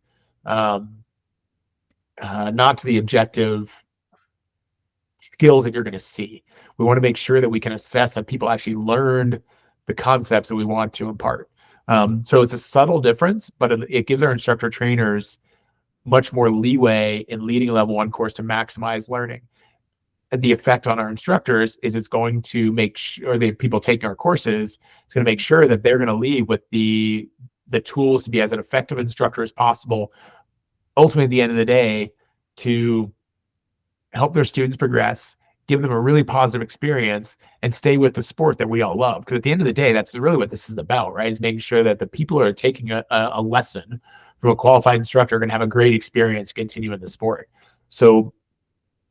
Speaker 2: objective skills that you're going to see. We want to make sure that we can assess that people actually learned the concepts that we want to impart. So it's a subtle difference, but it gives our instructor trainers much more leeway in leading a level 1 course to maximize learning. And the effect on our instructors is it's going to make sure the people taking our courses, it's going to make sure that they're going to leave with the tools to be as an effective instructor as possible, ultimately at the end of the day, to help their students progress, give them a really positive experience, and stay with the sport that we all love. Because at the end of the day, that's really what this is about, right? Is making sure that the people who are taking a lesson from a qualified instructor are going to have a great experience to continue in the sport. So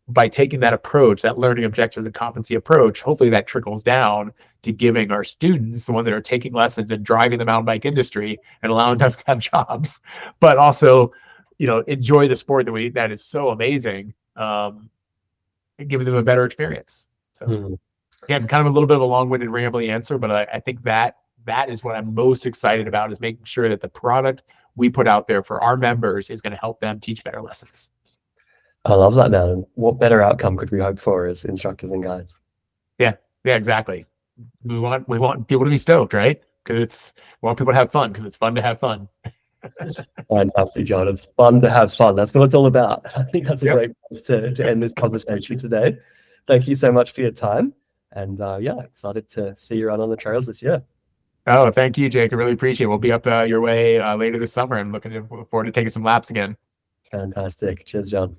Speaker 2: by taking that approach, that learning objectives and competency approach, hopefully that trickles down to giving our students, the ones that are taking lessons and driving the mountain bike industry and allowing us to have jobs, but also, enjoy the sport that is so amazing, and giving them a better experience. So again, kind of a little bit of a long-winded rambling answer, but I think that is what I'm most excited about, is making sure that the product we put out there for our members is going to help them teach better lessons.
Speaker 3: I love that, man. What better outcome could we hope for as instructors and guides?
Speaker 2: Yeah, exactly. We want people to be stoked, right? Because we want people to have fun, because it's fun to have fun.
Speaker 3: Fantastic, John. It's fun to have fun. That's what it's all about. I think that's a great place to end this conversation today. Thank you so much for your time. And excited to see you run on the trails this year.
Speaker 2: Oh, thank you, Jake. I really appreciate it. We'll be up your way later this summer, and looking forward to taking some laps again.
Speaker 3: Fantastic. Cheers, John.